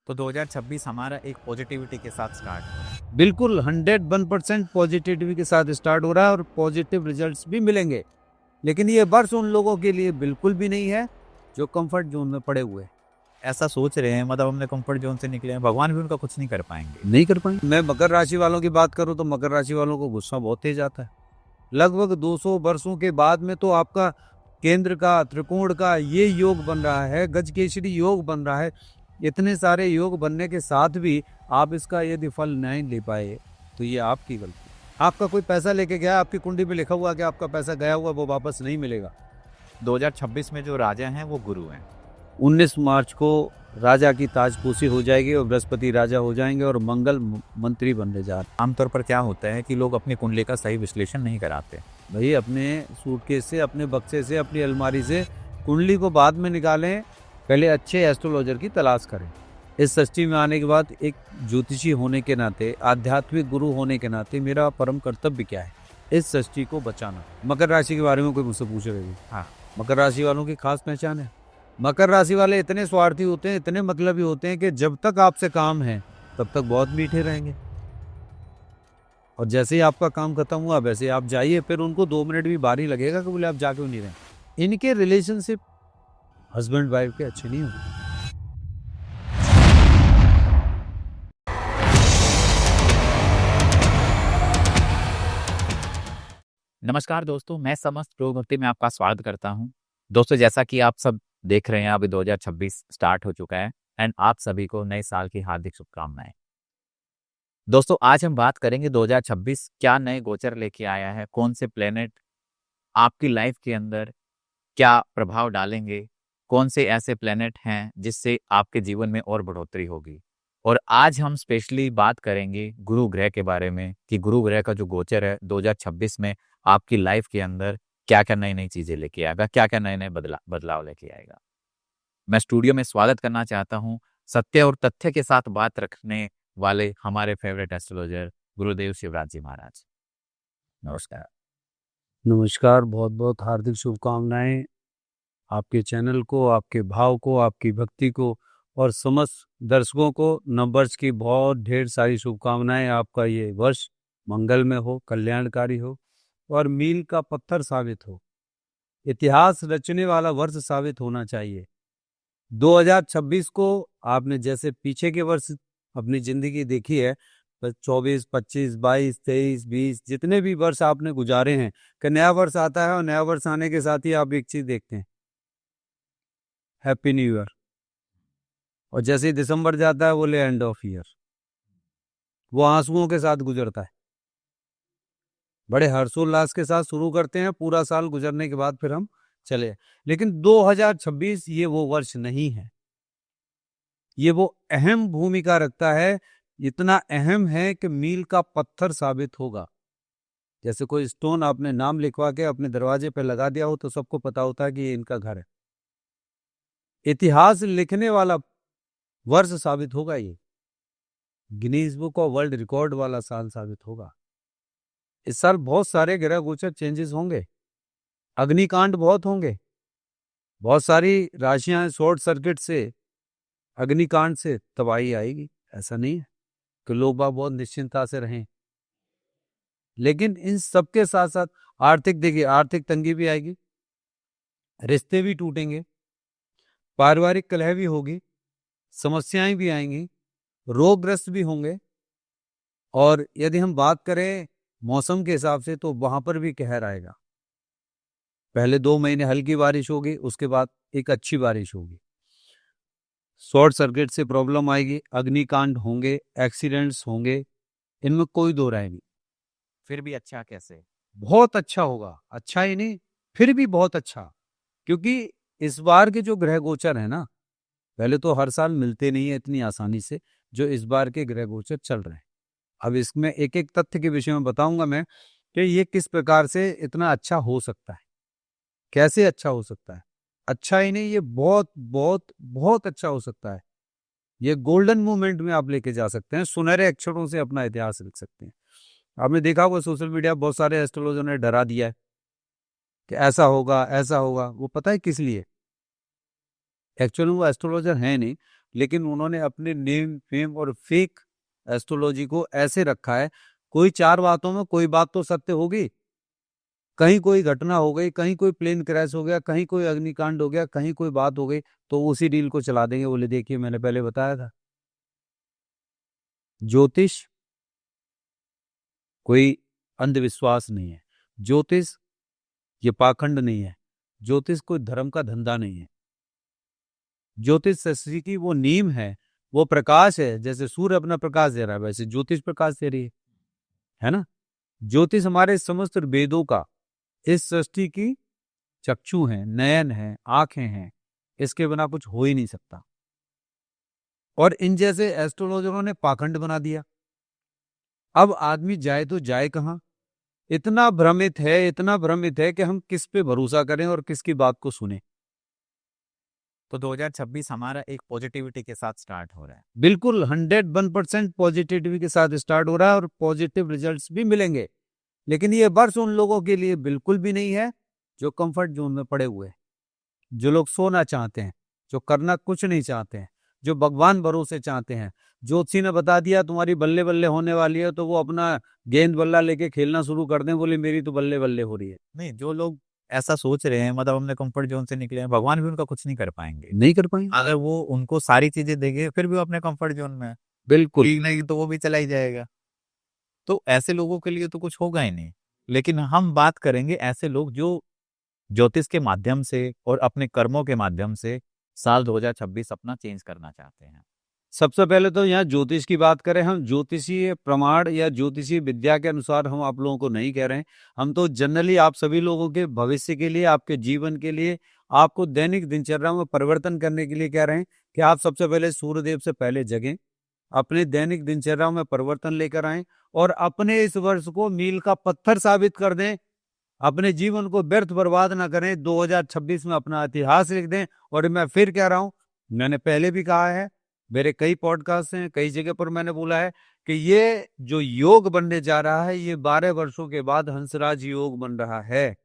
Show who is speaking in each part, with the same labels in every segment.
Speaker 1: तो 2026 हमारा एक पॉजिटिविटी के साथ स्टार्ट हो रहा है।
Speaker 2: बिल्कुल 101% पॉजिटिविटी के साथ स्टार्ट हो रहा है और पॉजिटिव रिजल्ट्स भी मिलेंगे। लेकिन ये वर्ष उन लोगों के लिए बिल्कुल भी नहीं है जो कंफर्ट जोन में पड़े हुए हैं।
Speaker 1: ऐसा सोच रहे हैं, मतलब हमने कंफर्ट जोन से निकले हैं, भगवान भी उनका कुछ नहीं कर पाएंगे।
Speaker 2: नहीं कर पाएंगे। मैं मकर राशि वालों की बात करूं तो मकर राशि वालों को गुस्सा बहुत तेज आता है। लगभग 200 वर्षों के बाद में तो आपका केंद्र का, त्रिकोण का ये योग बन रहा है, गजकेसरी योग बन रहा है। इतने सारे योग बनने के साथ भी आप इसका यदि फल नहीं ले पाए तो ये आपकी गलती। आपका कोई पैसा लेके गया, आपकी कुंडी में लिखा हुआ कि आपका पैसा गया हुआ, वो वापस नहीं मिलेगा।
Speaker 1: 2026 में जो राजा हैं वो गुरु हैं।
Speaker 2: 19 मार्च को राजा की ताजपोशी हो जाएगी और बृहस्पति राजा हो जाएंगे और मंगल मंत्री बनने जा रहे।
Speaker 1: आमतौर पर क्या होता है कि लोग अपनी कुंडली का सही विश्लेषण नहीं कराते।
Speaker 2: भाई अपने सूटकेस से, अपने बक्से से, अपनी अलमारी से कुंडली को बाद में निकालें, पहले अच्छे एस्ट्रोलॉजर की तलाश करें। इस सृष्टि में आने के बाद एक ज्योतिषी होने के नाते, आध्यात्मिक गुरु होने के नाते मेरा परम कर्तव्य क्या है? इस सृष्टि को बचाना। मकर राशि के बारे में कोई मुझसे पूछ रहे थे।
Speaker 1: हाँ,
Speaker 2: मकर राशि वालों की खास पहचान है। मकर राशि वाले इतने स्वार्थी होते हैं, इतने मतलबी होते हैं कि जब तक आपसे काम है तब तक बहुत मीठे रहेंगे, और जैसे ही आपका काम खत्म हुआ वैसे ही आप जाइए, फिर उनको 2 मिनट भी बारी लगेगा कि बोले आप जा क्यों नहीं रहे। इनके रिलेशनशिप हस्बैंड वाइफ के अच्छे नहीं होते।
Speaker 1: नमस्कार दोस्तों, मैं समस्त प्रयोग भक्ति में आपका स्वागत करता हूं। दोस्तों, जैसा कि आप सब देख रहे हैं, अभी 2026 स्टार्ट हो चुका है एंड आप सभी को नए साल की हार्दिक शुभकामनाएं। दोस्तों, आज हम बात करेंगे 2026 क्या नए गोचर लेके आया है, कौन से प्लेनेट आपकी लाइफ के अंदर क्या प्रभाव डालेंगे, कौन से ऐसे प्लेनेट हैं जिससे आपके जीवन में और बढ़ोतरी होगी। और आज हम स्पेशली बात करेंगे गुरु ग्रह के बारे में कि गुरु ग्रह का जो गोचर है 2026 में आपकी लाइफ के अंदर क्या क्या नई नई चीजें लेके आएगा, क्या क्या नए नए बदलाव लेके आएगा। मैं स्टूडियो में स्वागत करना चाहता हूँ सत्य और तथ्य के साथ बात रखने वाले हमारे फेवरेट एस्ट्रोलॉजर गुरुदेव शिवराज जी महाराज। नमस्कार।
Speaker 2: नमस्कार, बहुत बहुत हार्दिक शुभकामनाएं आपके चैनल को, आपके भाव को, आपकी भक्ति को, और समस्त दर्शकों को नववर्ष की बहुत ढेर सारी शुभकामनाएं। आपका ये वर्ष मंगलमय हो, कल्याणकारी हो और मील का पत्थर साबित हो, इतिहास रचने वाला वर्ष साबित होना चाहिए। 2026 को आपने जैसे पीछे के वर्ष अपनी जिंदगी देखी है, 24, 25, 22, 23, 20 जितने भी वर्ष आपने गुजारे हैं, कि नया वर्ष आता है और नया वर्ष आने के साथ ही आप एक चीज देखते हैं, हैप्पी न्यू ईयर। और जैसे ही दिसंबर जाता है बोले एंड ऑफ ईयर। वो आंसुओं के साथ गुजरता है। बड़े हर्षोल्लास के साथ शुरू करते हैं, पूरा साल गुजरने के बाद फिर हम चले। लेकिन 2026 ये वो वर्ष नहीं है। ये वो अहम भूमिका रखता है, इतना अहम है कि मील का पत्थर साबित होगा। जैसे कोई स्टोन आपने नाम लिखवा के अपने दरवाजे पे लगा दिया हो तो सबको पता होता है कि ये इनका घर है। इतिहास लिखने वाला वर्ष साबित होगा। ये Guinness book of world record वाला साल साबित होगा। इस साल बहुत सारे ग्रह गोचर चेंजेस होंगे, अग्निकांड बहुत होंगे, बहुत सारी राशियां शॉर्ट सर्किट से, अग्निकांड से तबाही आएगी। ऐसा नहीं है कि लोग बाग बहुत निश्चिंतता से रहें, लेकिन इन सबके साथ साथ आर्थिक, देखिए आर्थिक तंगी भी आएगी, रिश्ते भी टूटेंगे, पारिवारिक कलह भी होगी, समस्याएं भी आएंगी, रोगग्रस्त भी होंगे। और यदि हम बात करें मौसम के हिसाब से तो वहां पर भी कहर आएगा। पहले 2 महीने हल्की बारिश होगी, उसके बाद एक अच्छी बारिश होगी, शॉर्ट सर्किट से प्रॉब्लम आएगी, अग्निकांड होंगे, एक्सीडेंट्स होंगे, इनमें कोई दो राय नहीं।
Speaker 1: फिर भी अच्छा कैसे?
Speaker 2: बहुत अच्छा होगा, अच्छा ही नहीं फिर भी बहुत अच्छा, क्योंकि इस बार के जो ग्रह गोचर है ना, पहले तो हर साल मिलते नहीं है इतनी आसानी से जो इस बार के ग्रह गोचर चल रहे हैं। अब इसमें एक एक तथ्य के विषय में बताऊंगा मैं कि ये किस प्रकार से इतना अच्छा हो सकता है, कैसे अच्छा हो सकता है। अच्छा ही नहीं, ये बहुत बहुत बहुत अच्छा हो सकता है। ये गोल्डन मूवमेंट में आप लेके जा सकते हैं, सुनहरे अक्षरों से अपना इतिहास लिख सकते हैं। आपने देखा होगा सोशल मीडिया बहुत सारे एस्ट्रोलॉजर ने डरा दिया है कि ऐसा होगा ऐसा होगा। वो पता है किस लिए? एक्चुअली वो एस्ट्रोलॉजर है नहीं, लेकिन उन्होंने अपने नेम फेम और फेक एस्ट्रोलॉजी को ऐसे रखा है, कोई 4 बातों में कोई बात तो सत्य होगी। कहीं कोई घटना हो गई, कहीं कोई प्लेन क्रैश हो गया, कहीं कोई अग्निकांड हो गया, कहीं कोई बात हो गई, तो उसी डील को चला देंगे। बोले देखिए मैंने पहले बताया था, ज्योतिष कोई अंधविश्वास नहीं है, ज्योतिष ये पाखंड नहीं है, ज्योतिष कोई धर्म का धंधा नहीं है। ज्योतिष शास्त्र की वो नीम है, वो प्रकाश है। जैसे सूर्य अपना प्रकाश दे रहा है, वैसे ज्योतिष प्रकाश दे रही है ना। ज्योतिष हमारे समस्त वेदों का, इस सृष्टि की चक्षु है, नयन है, आंखें हैं, इसके बिना कुछ हो ही नहीं सकता। और इन जैसे एस्ट्रोलॉजरों ने पाखंड बना दिया। अब आदमी जाए तो जाए कहां, इतना भ्रमित है, इतना भ्रमित है कि हम किस पे भरोसा करें और किसकी बात को सुने।
Speaker 1: तो 2026 हमारा एक पॉजिटिविटी के साथ स्टार्ट हो रहा है।
Speaker 2: बिल्कुल 101% पॉजिटिविटी के साथ स्टार्ट हो रहा है और पॉजिटिव रिजल्ट्स भी मिलेंगे। लेकिन ये वर्ष उन लोगों के लिए बिल्कुल भी नहीं है जो कंफर्ट जोन में पड़े हुए हैं, जो लोग सोना चाहते हैं, जो करना कुछ नहीं चाहते हैं, जो भगवान भरोसे चाहते हैं। ज्योतिषी ने बता दिया तुम्हारी बल्ले बल्ले होने वाली है, तो वो अपना गेंद बल्ला लेके खेलना शुरू कर दें, बोले मेरी तो बल्ले बल्ले हो रही है।
Speaker 1: नहीं, जो लोग ऐसा सोच रहे हैं, मतलब हमने कंफर्ट जोन से निकले हैं, भगवान भी उनका कुछ नहीं कर पाएंगे।
Speaker 2: नहीं कर पाएंगे।
Speaker 1: अगर वो उनको सारी चीजें देंगे, फिर भी वो अपने कंफर्ट जोन में है,
Speaker 2: बिल्कुल
Speaker 1: नहीं तो वो भी चला ही जाएगा। तो ऐसे लोगों के लिए तो कुछ होगा ही नहीं। लेकिन हम बात करेंगे ऐसे लोग जो ज्योतिष के माध्यम से और अपने कर्मों के माध्यम से साल 2026 अपना चेंज करना चाहते हैं।
Speaker 2: सबसे पहले तो यहाँ ज्योतिष की बात करें, हम ज्योतिषीय प्रमाण या ज्योतिषीय विद्या के अनुसार हम आप लोगों को नहीं कह रहे हैं। हम तो जनरली आप सभी लोगों के भविष्य के लिए, आपके जीवन के लिए, आपको दैनिक दिनचर्या में परिवर्तन करने के लिए कह रहे हैं कि आप सबसे पहले सूर्यदेव से पहले जगें, अपने दैनिक दिनचर्या में परिवर्तन लेकर आएं और अपने इस वर्ष को मील का पत्थर साबित कर दें। अपने जीवन को व्यर्थ बर्बाद ना करें, 2026 में अपना इतिहास लिख दें। और मैं फिर कह रहा हूं, मैंने पहले भी कहा है, मेरे कई पॉडकास्ट हैं, कई जगह पर मैंने बोला है कि ये जो योग बनने जा रहा है, ये 12 वर्षों के बाद हंसराज योग बन रहा है।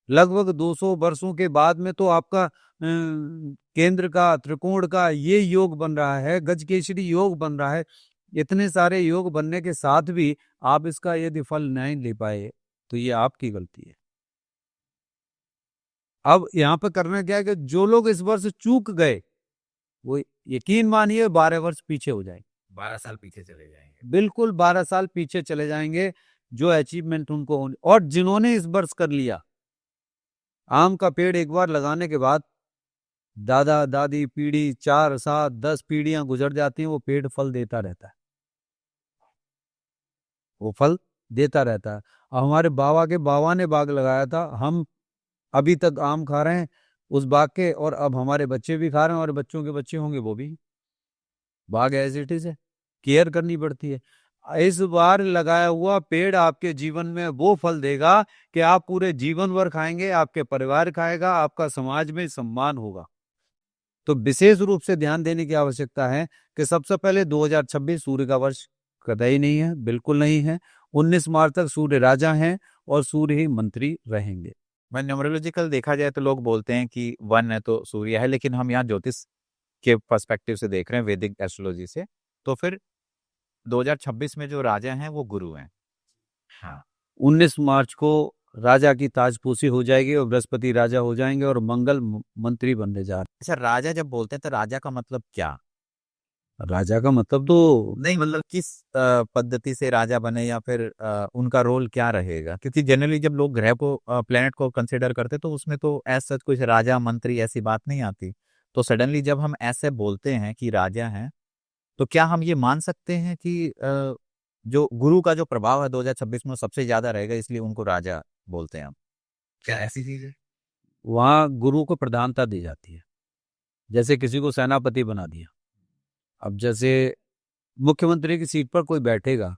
Speaker 2: लगभग 200 वर्षों के बाद में तो आपका केंद्र का, त्रिकोण का ये योग बन रहा है, गजकेसरी योग बन रहा है। इतने सारे योग बनने के साथ भी आप इसका यदि फल नहीं ले पाए तो ये आपकी गलती है। अब यहाँ पे करना क्या है कि जो लोग इस वर्ष चूक गए, वो यकीन मानिए 12 वर्ष पीछे हो जाएंगे,
Speaker 1: 12 साल पीछे चले जाएंगे।
Speaker 2: बिल्कुल 12 साल पीछे चले जाएंगे। जो अचीवमेंट उनको होनी, और जिन्होंने इस वर्ष कर लिया, आम का पेड़ एक बार लगाने के बाद दादा दादी पीढ़ी 4 7 10 पीढ़ियां गुजर जाती हैं, वो पेड़ फल देता रहता है, वो फल देता रहता है। अब हमारे बाबा ने बाग लगाया था, हम अभी तक आम खा रहे हैं उस बाग के, और अब हमारे बच्चे भी खा रहे हैं, और बच्चों के बच्चे होंगे वो भी। बाग एज इट इज है, केयर करनी पड़ती है। इस बार लगाया हुआ पेड़ आपके जीवन में वो फल देगा कि आप पूरे जीवन भर खाएंगे, आपके परिवार खाएगा, आपका समाज में सम्मान होगा। तो विशेष रूप से ध्यान देने की आवश्यकता है कि सबसे पहले 2026 सूर्य का वर्ष कतई नहीं है, बिल्कुल नहीं है। 19 मार्च तक सूर्य राजा हैं और सूर्य ही मंत्री रहेंगे।
Speaker 1: मैं न्यूमरोलॉजिकल देखा जाए तो लोग बोलते हैं कि 1 है तो सूर्य है, लेकिन हम यहाँ ज्योतिष के पर्सपेक्टिव से देख रहे हैं, वैदिक एस्ट्रोलॉजी से। तो फिर 2026 में जो राजा हैं वो गुरु हैं। हाँ,
Speaker 2: 19 मार्च को राजा की ताजपोशी हो जाएगी और बृहस्पति राजा हो जाएंगे और मंगल मंत्री बनने जा रहे हैं।
Speaker 1: अच्छा, राजा जब बोलते हैं तो राजा का मतलब क्या?
Speaker 2: राजा का मतलब तो
Speaker 1: नहीं, मतलब किस पद्धति से राजा बने, या फिर उनका रोल क्या रहेगा? क्योंकि जनरली जब लोग ग्रह को, प्लेनेट को कंसिडर करते तो उसमें तो ऐसा कुछ राजा मंत्री ऐसी बात नहीं आती। तो सडनली जब हम ऐसे बोलते हैं कि राजा हैं, तो क्या हम ये मान सकते हैं कि जो गुरु का जो प्रभाव है 2026 में सबसे ज्यादा रहेगा, इसलिए उनको राजा बोलते हैं हम? क्या ऐसी चीज है?
Speaker 2: वहां गुरु को प्रधानता दी जाती है। जैसे किसी को सेनापति बना दिया, अब जैसे मुख्यमंत्री की सीट पर कोई बैठेगा,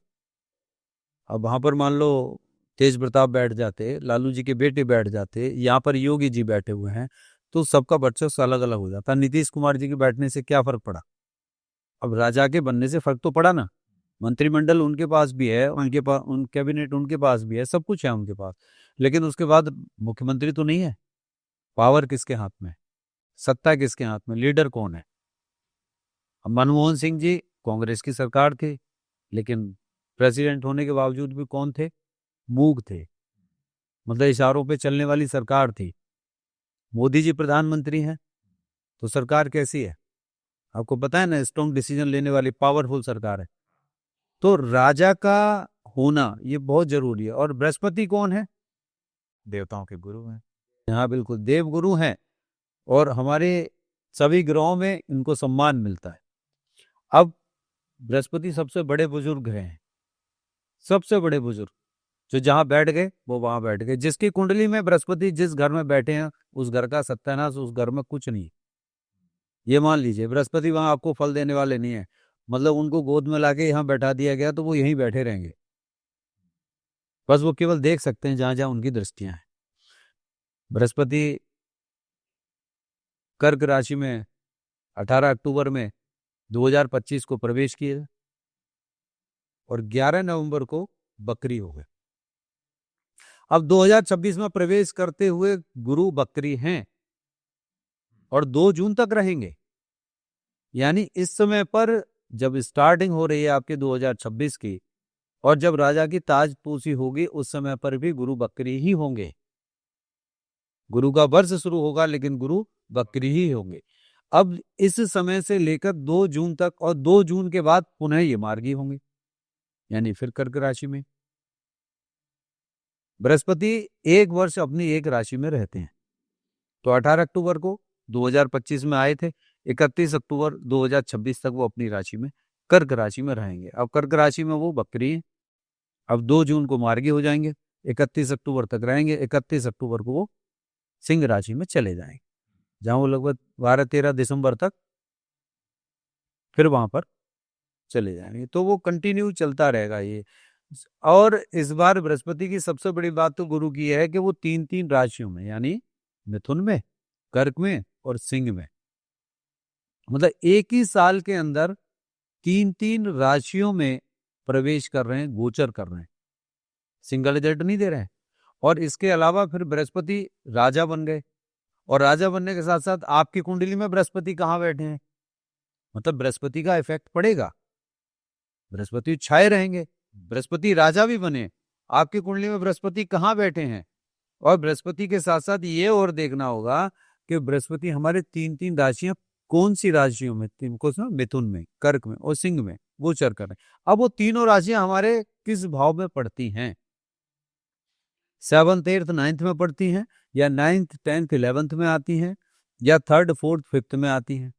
Speaker 2: अब वहां पर मान लो तेज प्रताप बैठ जाते, लालू जी के बेटे बैठ जाते, यहाँ पर योगी जी बैठे हुए हैं, तो सबका वर्चस्व अलग अलग हो जाता। नीतीश कुमार जी के बैठने से क्या फर्क पड़ा? अब राजा के बनने से फर्क तो पड़ा ना। मंत्रिमंडल उनके पास भी है, उनके पास उन कैबिनेट उनके पास भी है, सब कुछ है उनके पास, लेकिन उसके बाद मुख्यमंत्री तो नहीं है। पावर किसके हाथ में? सत्ता किसके हाथ में? लीडर कौन है? अब मनमोहन सिंह जी कांग्रेस की सरकार थी, लेकिन प्रेसिडेंट होने के बावजूद भी कौन थे? मूग थे, मतलब इशारों पे चलने वाली सरकार थी। मोदी जी प्रधानमंत्री हैं, तो सरकार कैसी है आपको पता है ना, स्ट्रॉन्ग डिसीजन लेने वाली पावरफुल सरकार है। तो राजा का होना ये बहुत जरूरी है। और बृहस्पति कौन है?
Speaker 1: देवताओं के गुरु हैं।
Speaker 2: हाँ बिल्कुल, देव गुरु हैं, और हमारे सभी ग्रहों में इनको सम्मान मिलता है। अब बृहस्पति सबसे बड़े बुजुर्ग हैं, सबसे बड़े बुजुर्ग, जो जहां बैठ गए वो वहां बैठ गए। जिसकी कुंडली में बृहस्पति जिस घर में बैठे हैं, उस घर का सत्यानाश, उस घर में कुछ नहीं। ये मान लीजिए बृहस्पति वहां आपको फल देने वाले नहीं है, मतलब उनको गोद में लाके यहाँ बैठा दिया गया तो वो यहीं बैठे रहेंगे, बस वो केवल देख सकते हैं जहां जहां उनकी दृष्टियां हैं। बृहस्पति कर्क राशि में 18 अक्टूबर में 2025 को प्रवेश किए और 11 नवंबर को बकरी हो गए। अब 2026 में प्रवेश करते हुए गुरु बकरी हैं और 2 जून तक रहेंगे। यानी इस समय पर जब स्टार्टिंग हो रही है आपके 2026 की, और जब राजा की ताजपोशी होगी, उस समय पर भी गुरु बकरी ही होंगे। गुरु का वर्ष शुरू होगा लेकिन गुरु बकरी ही होंगे। अब इस समय से लेकर 2 जून तक, और 2 जून के बाद पुनः ये मार्गी होंगे, यानी फिर कर्क राशि में। बृहस्पति एक वर्ष अपनी एक राशि में रहते हैं। तो 18 अक्टूबर को 2025 में आए थे, 31 अक्टूबर 2026 तक वो अपनी राशि में कर्क राशि में रहेंगे। अब कर्क राशि में वो बकरी है। अब 2 जून को मार्गी हो जाएंगे, 31 अक्टूबर तक रहेंगे, 31 अक्टूबर को वो सिंह राशि में चले जाएंगे, जहां वो लगभग 12-13 दिसंबर तक फिर वहां पर चले जाएंगे। तो वो कंटिन्यू चलता रहेगा ये। और इस बार बृहस्पति की सबसे बड़ी बात तो गुरु की है कि वो 3-3 राशियों में, यानी मिथुन में, कर्क में और सिंह में, मतलब एक ही साल के अंदर 3-3 राशियों में प्रवेश कर रहे हैं, गोचर कर रहे हैं, सिंगल रिजल्ट नहीं दे रहे हैं। और इसके अलावा फिर बृहस्पति राजा बन गए, और राजा बनने के साथ साथ आपकी कुंडली में बृहस्पति कहाँ बैठे हैं, मतलब बृहस्पति का इफेक्ट पड़ेगा, बृहस्पति छाए रहेंगे। बृहस्पति राजा भी बने, आपकी कुंडली में बृहस्पति कहाँ बैठे हैं। और बृहस्पति के साथ साथ ये और देखना होगा कि बृहस्पति हमारे 3-3 राशियां कौन सी राशियों में, मिथुन में, कर्क में और सिंह में गोचर कर रहे हैं। अब वो तीनों राशियां हमारे किस भाव में पड़ती हैं, 7th 8th 9th में पड़ती हैं, या 9th 10th 11th में आती हैं, या 3rd 4th 5th में आती हैं।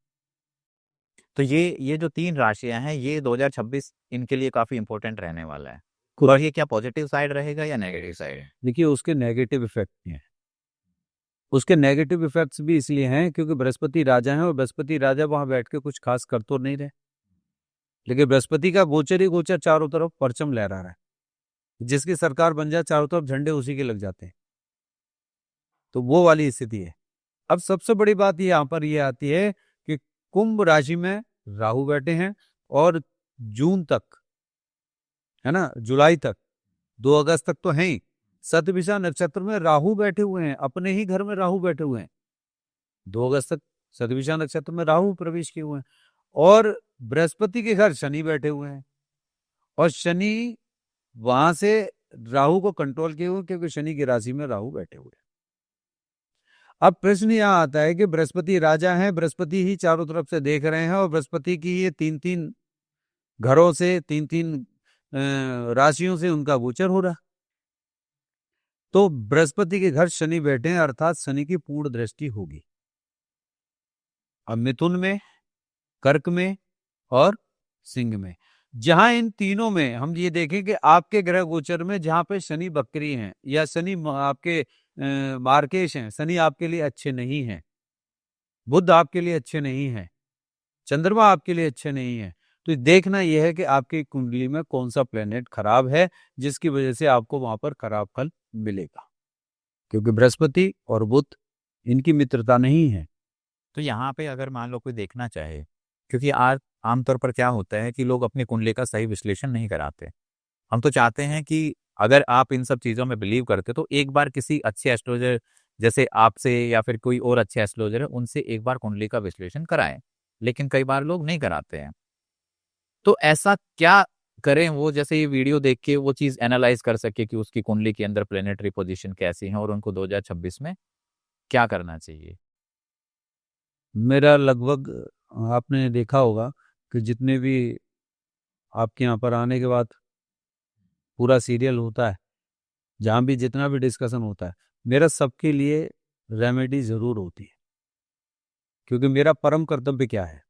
Speaker 1: तो ये जो 3 राशियां हैं, ये 2026 इनके लिए काफी इंपॉर्टेंट रहने वाला है। और ये क्या पॉजिटिव साइड रहेगा या नेगेटिव साइड है?
Speaker 2: देखिए उसके नेगेटिव इफेक्ट हैं। उसके नेगेटिव इफेक्ट्स भी इसलिए हैं क्योंकि बृहस्पति राजा हैं, और बृहस्पति राजा वहां बैठ के कुछ खास कर तो नहीं रहे, लेकिन बृहस्पति का गोचर ही गोचर चारों तरफ परचम लहरा रहा है। जिसकी सरकार बन जाए चारों तरफ झंडे उसी के लग जाते हैं, तो वो वाली स्थिति है। अब सबसे बड़ी बात यहाँ पर ये आती है कि कुंभ राशि में राहु बैठे हैं, और जून तक, है ना, जुलाई तक, 2 अगस्त तक तो है ही, शतभिषा नक्षत्र में राहु बैठे हुए हैं, अपने ही घर में राहु बैठे हुए हैं। 2 अगस्त तक शतभिषा नक्षत्र में राहु प्रवेश किए हुए हैं, और बृहस्पति के घर शनि बैठे हुए हैं, और शनि वहां से राहु को कंट्रोल किए हुए, क्योंकि शनि की राशि में राहु बैठे हुए हैं। अब प्रश्न यह आता है कि बृहस्पति राजा हैं, बृहस्पति ही चारों तरफ से देख रहे हैं, और बृहस्पति की ये 3-3 घरों से, 3-3 राशियों से उनका गोचर हो रहा, तो बृहस्पति के घर शनि बैठे हैं, अर्थात शनि की पूर्ण दृष्टि होगी। अब मिथुन में, कर्क में और सिंह में, जहां इन तीनों में हम ये देखें कि आपके ग्रह गोचर में जहां पे शनि बकरी हैं, या शनि आपके मार्केश हैं, शनि आपके लिए अच्छे नहीं हैं, बुध आपके लिए अच्छे नहीं हैं, चंद्रमा आपके लिए अच्छे नहीं है, तो देखना यह है कि आपकी कुंडली में कौन सा प्लेनेट खराब है, जिसकी वजह से आपको वहां पर खराब फल मिलेगा, क्योंकि बृहस्पति और बुध इनकी मित्रता नहीं है।
Speaker 1: तो यहाँ पे अगर मान लो कोई देखना चाहे, क्योंकि आज आमतौर पर क्या होता है कि लोग अपनी कुंडली का सही विश्लेषण नहीं कराते। हम तो चाहते हैं कि अगर आप इन सब चीज़ों में बिलीव करते तो एक बार किसी अच्छे एस्ट्रोलॉजर, जैसे आपसे या फिर कोई और अच्छे एस्ट्रोलॉजर है, उनसे एक बार कुंडली का विश्लेषण कराएं, लेकिन कई बार लोग नहीं कराते हैं। तो ऐसा क्या करें वो, जैसे ये वीडियो देख के वो चीज एनालाइज कर सके कि उसकी कुंडली के अंदर प्लेनेटरी पोजीशन कैसी है और उनको 2026 में क्या करना चाहिए?
Speaker 2: मेरा लगभग आपने देखा होगा कि जितने भी आपके यहाँ पर आने के बाद पूरा सीरियल होता है, जहाँ भी जितना भी डिस्कशन होता है, मेरा सबके लिए रेमेडी जरूर होती है। क्योंकि मेरा परम कर्तव्य क्या है,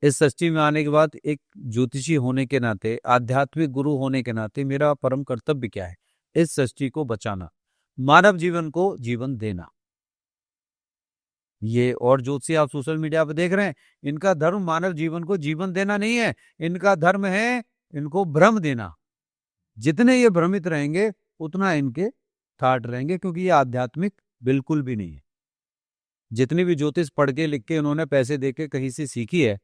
Speaker 2: इस सृष्टि में आने के बाद एक ज्योतिषी होने के नाते, आध्यात्मिक गुरु होने के नाते मेरा परम कर्तव्य क्या है, इस सृष्टि को बचाना, मानव जीवन को जीवन देना। ये और ज्योतिषी आप सोशल मीडिया पर देख रहे हैं, इनका धर्म मानव जीवन को जीवन देना नहीं है, इनका धर्म है इनको भ्रम देना। जितने ये भ्रमित रहेंगे उतना इनके ठाट रहेंगे, क्योंकि ये आध्यात्मिक बिल्कुल भी नहीं है। जितनी भी ज्योतिष पढ़ के लिख के इन्होंने पैसे दे के कहीं से सीखी है,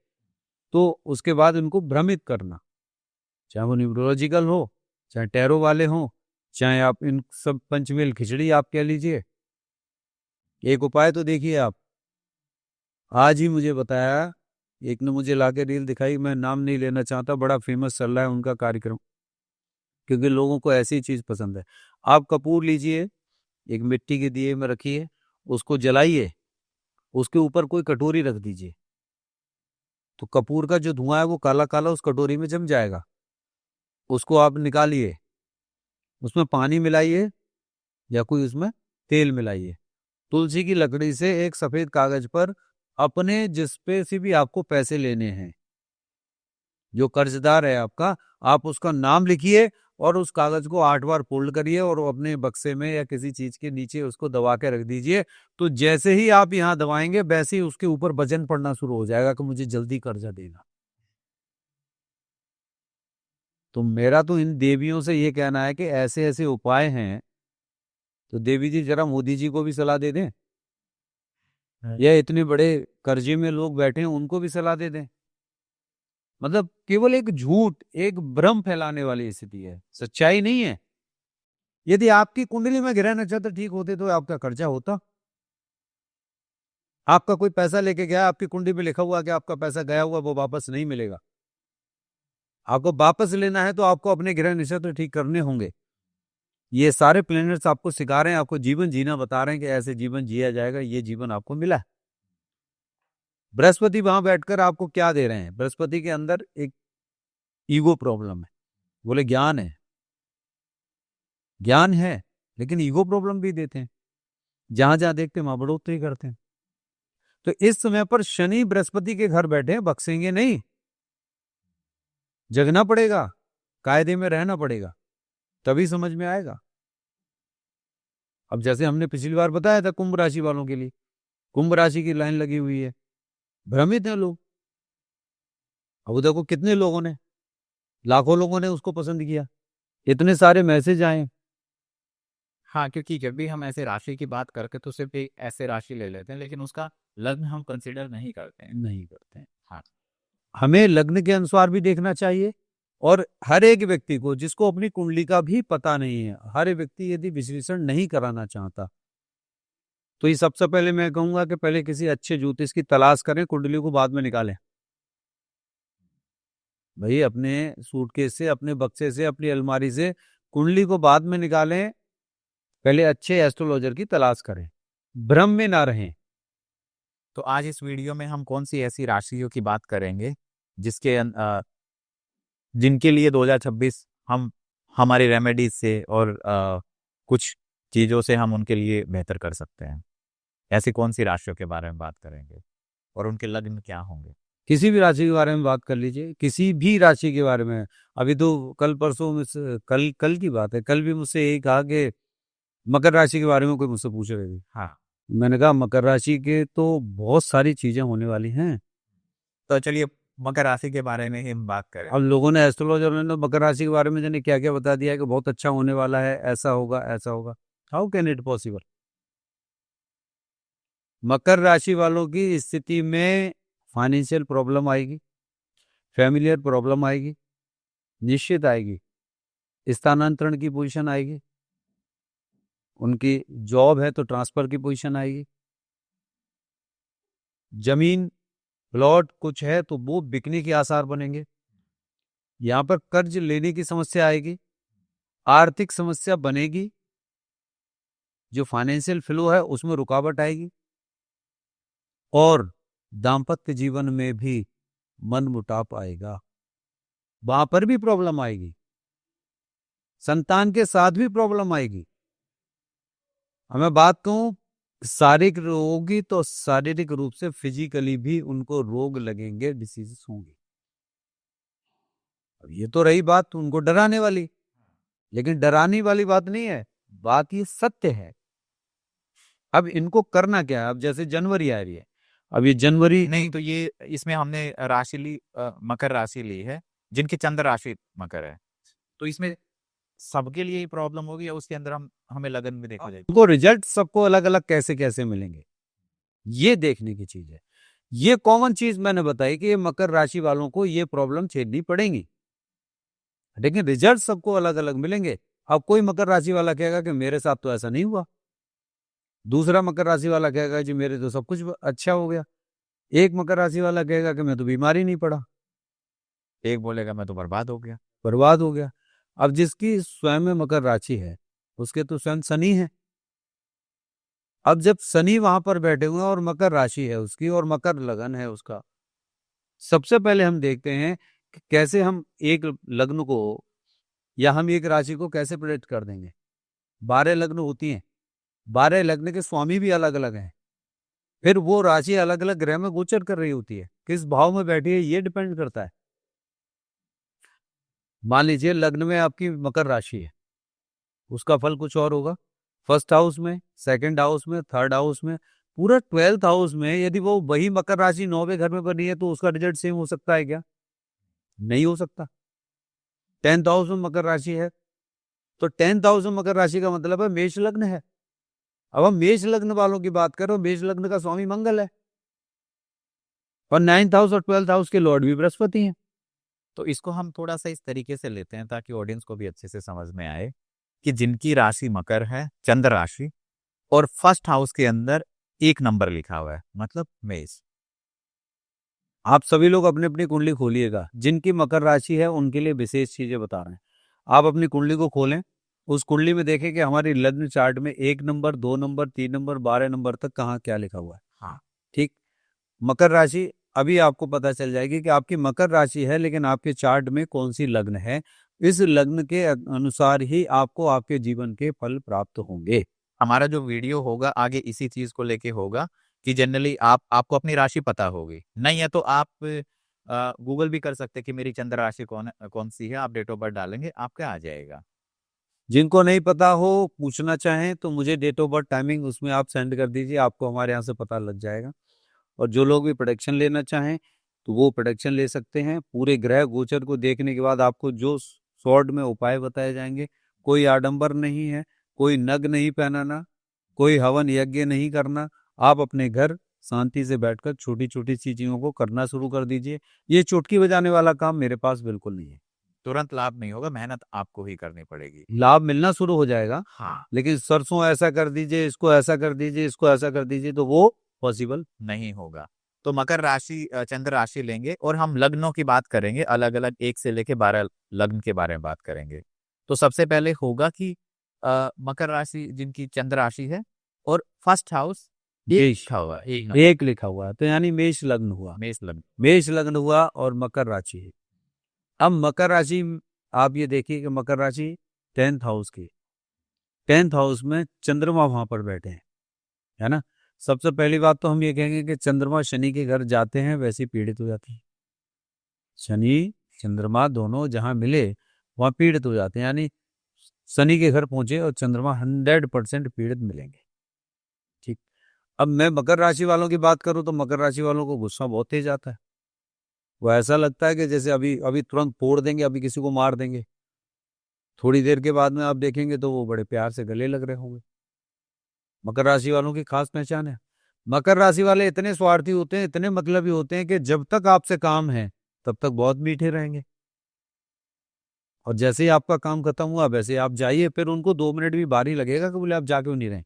Speaker 2: तो उसके बाद इनको भ्रमित करना, चाहे वो न्यूरोलॉजिकल हो, चाहे टैरो वाले हो, चाहे आप इन सब पंचमेल खिचड़ी आप कह लीजिए। एक उपाय तो देखिए आप, आज ही मुझे बताया, एक ने मुझे लाके रील दिखाई, मैं नाम नहीं लेना चाहता, बड़ा फेमस चल रहा है उनका कार्यक्रम, क्योंकि लोगों को ऐसी चीज पसंद है। आप कपूर लीजिए, एक मिट्टी के दिए में रखिए, उसको जलाइए, उसके ऊपर कोई कटोरी रख दीजिए, तो कपूर का जो धुआं है वो काला काला उस कटोरी में जम जाएगा। उसको आप निकालिए, उसमें पानी मिलाइए या कोई उसमें तेल मिलाइए, तुलसी की लकड़ी से एक सफेद कागज पर अपने जिस पे से भी आपको पैसे लेने हैं, जो कर्जदार है आपका, आप उसका नाम लिखिए और उस कागज को 8 बार फोल्ड करिए और अपने बक्से में या किसी चीज के नीचे उसको दबा के रख दीजिए। तो जैसे ही आप यहाँ दबाएंगे वैसे ही उसके ऊपर वजन पड़ना शुरू हो जाएगा कि मुझे जल्दी कर्जा देना। तो मेरा तो इन देवियों से ये कहना है कि ऐसे ऐसे उपाय हैं, तो देवी जी जरा मोदी जी को भी सलाह दे दें, या इतने बड़े कर्जे में लोग बैठे हैं उनको भी सलाह दे दें। मतलब केवल एक झूठ, एक भ्रम फैलाने वाली स्थिति है, सच्चाई नहीं है। यदि आपकी कुंडली में ग्रह नक्षत्र ठीक होते तो आपका कर्जा होता। आपका कोई पैसा लेके गया, आपकी कुंडली में लिखा हुआ कि आपका पैसा गया हुआ वो वापस नहीं मिलेगा। आपको वापस लेना है तो आपको अपने ग्रह नक्षत्र ठीक करने होंगे। ये सारे प्लैनेट्स आपको सिखा रहे हैं, आपको जीवन जीना बता रहे हैं कि ऐसे जीवन जिया जाएगा, ये जीवन आपको मिला है। बृहस्पति वहां बैठकर आपको क्या दे रहे हैं? बृहस्पति के अंदर एक ईगो प्रॉब्लम है, बोले ज्ञान है, ज्ञान है, लेकिन ईगो प्रॉब्लम भी देते हैं, जहां जहां देखते वहां बढ़ोतरी करते हैं। तो इस समय पर शनि बृहस्पति के घर बैठे हैं, बख्शेंगे नहीं, जगना पड़ेगा, कायदे में रहना पड़ेगा, तभी समझ में आएगा। अब जैसे हमने पिछली बार बताया था कुंभ राशि वालों के लिए, कुंभ राशि की लाइन लगी हुई है, भ्रमित है लोग। अब देखो कितने लोगों ने, लाखों लोगों ने उसको पसंद किया, इतने सारे मैसेज आए।
Speaker 1: हाँ, क्योंकि जब भी हम ऐसे राशि की बात करते तो सिर्फ एक ऐसे राशि ले लेते हैं, लेकिन उसका लग्न हम कंसिडर नहीं करते हैं।
Speaker 2: नहीं करते हैं।
Speaker 1: हाँ,
Speaker 2: हमें लग्न के अनुसार भी देखना चाहिए, और हर एक व्यक्ति को, जिसको अपनी कुंडली का भी पता नहीं है, हर एक व्यक्ति यदि विश्लेषण नहीं कराना चाहता, तो ये सबसे पहले मैं कहूंगा कि पहले किसी अच्छे ज्योतिष की तलाश करें, कुंडली को बाद में निकालें। भाई अपने सूटकेस से, अपने बक्से से, अपनी अलमारी से कुंडली को बाद में निकालें, पहले अच्छे एस्ट्रोलॉजर की तलाश करें, भ्रम में ना रहें।
Speaker 1: तो आज इस वीडियो में हम कौन सी ऐसी राशियों की बात करेंगे जिनके लिए 2026 हम हमारी रेमेडीज से और कुछ चीज़ों से हम उनके लिए बेहतर कर सकते हैं? ऐसी कौन सी राशियों के बारे में बात करेंगे और उनके लग्न क्या होंगे?
Speaker 2: किसी भी राशि के बारे में बात कर लीजिए, किसी भी राशि के बारे में। अभी तो कल परसों में कल कल की बात है, कल भी मुझसे यही कहा कि मकर राशि के बारे में कोई मुझसे पूछ रहे थे।
Speaker 1: हाँ,
Speaker 2: मैंने कहा मकर राशि के तो बहुत सारी चीजें होने वाली हैं।
Speaker 1: तो चलिए मकर राशि के बारे में ही हम बात करें।
Speaker 2: अब लोगों ने, एस्ट्रोलॉजर ने तो मकर राशि के बारे में जाने क्या क्या बता दिया है कि बहुत अच्छा होने वाला है, ऐसा होगा ऐसा होगा। How can it possible? मकर राशि वालों की स्थिति में फाइनेंशियल प्रॉब्लम आएगी, फैमिलियर प्रॉब्लम आएगी, निश्चित आएगी, स्थानांतरण की पोजीशन आएगी, उनकी जॉब है तो ट्रांसफर की पोजीशन आएगी, जमीन प्लॉट कुछ है तो वो बिकने के आसार बनेंगे। यहाँ पर कर्ज लेने की समस्या आएगी, आर्थिक समस्या बनेगी, जो फाइनेंशियल फ्लो है उसमें रुकावट आएगी और दाम्पत्य जीवन में भी मनमुटाव आएगा, वहां पर भी प्रॉब्लम आएगी, संतान के साथ भी प्रॉब्लम आएगी। मैं बात कहूं शारीरिक रोगी तो शारीरिक रूप से फिजिकली भी उनको रोग लगेंगे, डिसीजेस होंगे। अब ये तो रही बात उनको डराने वाली, लेकिन डराने वाली बात नहीं है, बात ये सत्य है। अब इनको करना क्या है? अब जैसे जनवरी आ रही है, अब ये जनवरी
Speaker 1: नहीं तो ये इसमें हमने राशि ली, मकर राशि ली है, जिनकी चंद्र राशि मकर है, तो इसमें सबके लिए ही प्रॉब्लम होगी या उसके अंदर हमें लगन में देखा जाएगा?
Speaker 2: उनको रिजल्ट सबको अलग अलग कैसे कैसे मिलेंगे, ये देखने की चीज है। ये कॉमन चीज मैंने बताई कि ये मकर राशि वालों को ये प्रॉब्लम झेलनी पड़ेगी, लेकिन रिजल्ट सबको अलग अलग मिलेंगे। अब कोई मकर राशि वाला कहेगा कि मेरे साथ तो ऐसा नहीं हुआ, दूसरा मकर राशि वाला कहेगा जी मेरे तो सब कुछ अच्छा हो गया, एक मकर राशि वाला कहेगा कि मैं तो बीमारी नहीं पड़ा,
Speaker 1: एक बोलेगा मैं तो बर्बाद हो गया।
Speaker 2: बर्बाद हो गया। अब जिसकी स्वयं में मकर राशि है उसके तो स्वयं शनि है। अब जब शनि वहां पर बैठे हुए हैं और मकर राशि है उसकी और मकर लगन है उसका, सबसे पहले हम देखते हैं कि कैसे हम एक लग्न को या हम एक राशि को कैसे प्रेडिक्ट कर देंगे। 12 लग्न होती हैं, 12 लग्न के स्वामी भी अलग अलग हैं, फिर वो राशि अलग अलग ग्रह में गोचर कर रही होती है, किस भाव में बैठी है ये डिपेंड करता है। मान लीजिए लग्न में आपकी मकर राशि है, उसका फल कुछ और होगा, फर्स्ट हाउस में, सेकंड हाउस में, थर्ड हाउस में, पूरा 12th हाउस में यदि वो वही मकर राशि 9वें घर में बनी है तो उसका रिजल्ट सेम हो सकता है क्या? नहीं हो सकता। 10th हाउस में मकर राशि है तो 10th हाउस में मकर राशि का मतलब है मेष लग्न है। अब हम मेष लग्न वालों की बात करो, मेष लग्न का स्वामी मंगल है और 9th हाउस और 12th हाउस के लॉर्ड भी बृहस्पति हैं।
Speaker 1: तो इसको हम थोड़ा सा इस तरीके से लेते हैं ताकि ऑडियंस को भी अच्छे से समझ में आए कि जिनकी राशि मकर है, चंद्र राशि, और फर्स्ट हाउस के अंदर 1 नंबर लिखा हुआ है मतलब मेष।
Speaker 2: आप सभी लोग अपनी अपनी कुंडली खोलिएगा, जिनकी मकर राशि है उनके लिए विशेष चीजें बता रहे हैं। आप अपनी कुंडली को खोलें, उस कुंडली में देखें कि हमारी लग्न चार्ट में 1 नंबर, 2 नंबर, 3 नंबर, 12 नंबर तक कहाँ क्या लिखा हुआ है।
Speaker 1: हाँ
Speaker 2: ठीक, मकर राशि अभी आपको पता चल जाएगी कि आपकी मकर राशि है, लेकिन आपके चार्ट में कौन सी लग्न है, इस लग्न के अनुसार ही आपको आपके जीवन के फल प्राप्त होंगे।
Speaker 1: हमारा जो वीडियो होगा आगे इसी चीज को लेके होगा कि जनरली आपको अपनी राशि पता होगी, नहीं है तो आप गूगल भी कर सकते हैं कि मेरी चंद्र राशि कौन सी है, आप डेट ऑफ बर्थ डालेंगे आपका आ जाएगा।
Speaker 2: जिनको नहीं पता हो, पूछना चाहें तो मुझे डेट ऑफ बर्थ टाइमिंग उसमें आप सेंड कर दीजिए, आपको हमारे यहाँ से पता लग जाएगा। और जो लोग भी प्रोडिक्शन लेना चाहें तो वो प्रोडिक्शन ले सकते हैं। पूरे ग्रह गोचर को देखने के बाद आपको जो शॉर्ट में उपाय बताए जाएंगे, कोई आडंबर नहीं है, कोई नग नहीं पहनाना, कोई हवन यज्ञ नहीं करना, आप अपने घर शांति से बैठकर छोटी छोटी चीजों को करना शुरू कर दीजिए। ये चुटकी बजाने वाला काम मेरे पास बिल्कुल नहीं है।
Speaker 1: तुरंत लाभ नहीं होगा, मेहनत आपको ही करनी पड़ेगी।
Speaker 2: लाभ मिलना शुरू हो जाएगा,
Speaker 1: हाँ
Speaker 2: लेकिन सरसों ऐसा कर दीजिए, इसको ऐसा कर दीजिए, इसको ऐसा कर दीजिए, तो वो पॉसिबल
Speaker 1: नहीं होगा। तो मकर राशि चंद्र राशि लेंगे और हम लग्नों की बात करेंगे, अलग अलग 1 से लेके 12 लग्न के बारे में बात करेंगे। तो सबसे पहले होगा कि मकर राशि जिनकी चंद्र राशि है और फर्स्ट हाउस लिखा हुआ है,
Speaker 2: एक लिखा हुआ है, तो यानी मेष लग्न हुआ,
Speaker 1: मेष लग्न।
Speaker 2: मेष लग्न हुआ और मकर राशि है। अब मकर राशि आप ये देखिए कि मकर राशि 10th हाउस की, 10th हाउस में चंद्रमा वहां पर बैठे हैं, है ना। सबसे पहली बात तो हम ये कहेंगे कि चंद्रमा शनि के घर जाते हैं वैसे ही पीड़ित हो जाते हैं। शनि चंद्रमा दोनों जहां मिले वहां पीड़ित हो जाते हैं, यानी शनि के घर पहुंचे और चंद्रमा 100% पीड़ित मिलेंगे। ठीक, अब मैं मकर राशि वालों की बात करूं तो मकर राशि वालों को गुस्सा बहुत तेज आता है। वो ऐसा लगता है कि जैसे अभी अभी तुरंत फोड़ देंगे, अभी किसी को मार देंगे। थोड़ी देर के बाद में आप देखेंगे तो वो बड़े प्यार से गले लग रहे होंगे। मकर राशि वालों की खास पहचान है। मकर राशि वाले इतने स्वार्थी होते हैं, इतने मतलबी होते हैं कि जब तक आपसे काम है तब तक बहुत मीठे रहेंगे, और जैसे ही आपका काम खत्म हुआ वैसे ही आप जाइए, फिर उनको 2 मिनट भी बारी लगेगा कि बोले आप जा क्यों नहीं रहे,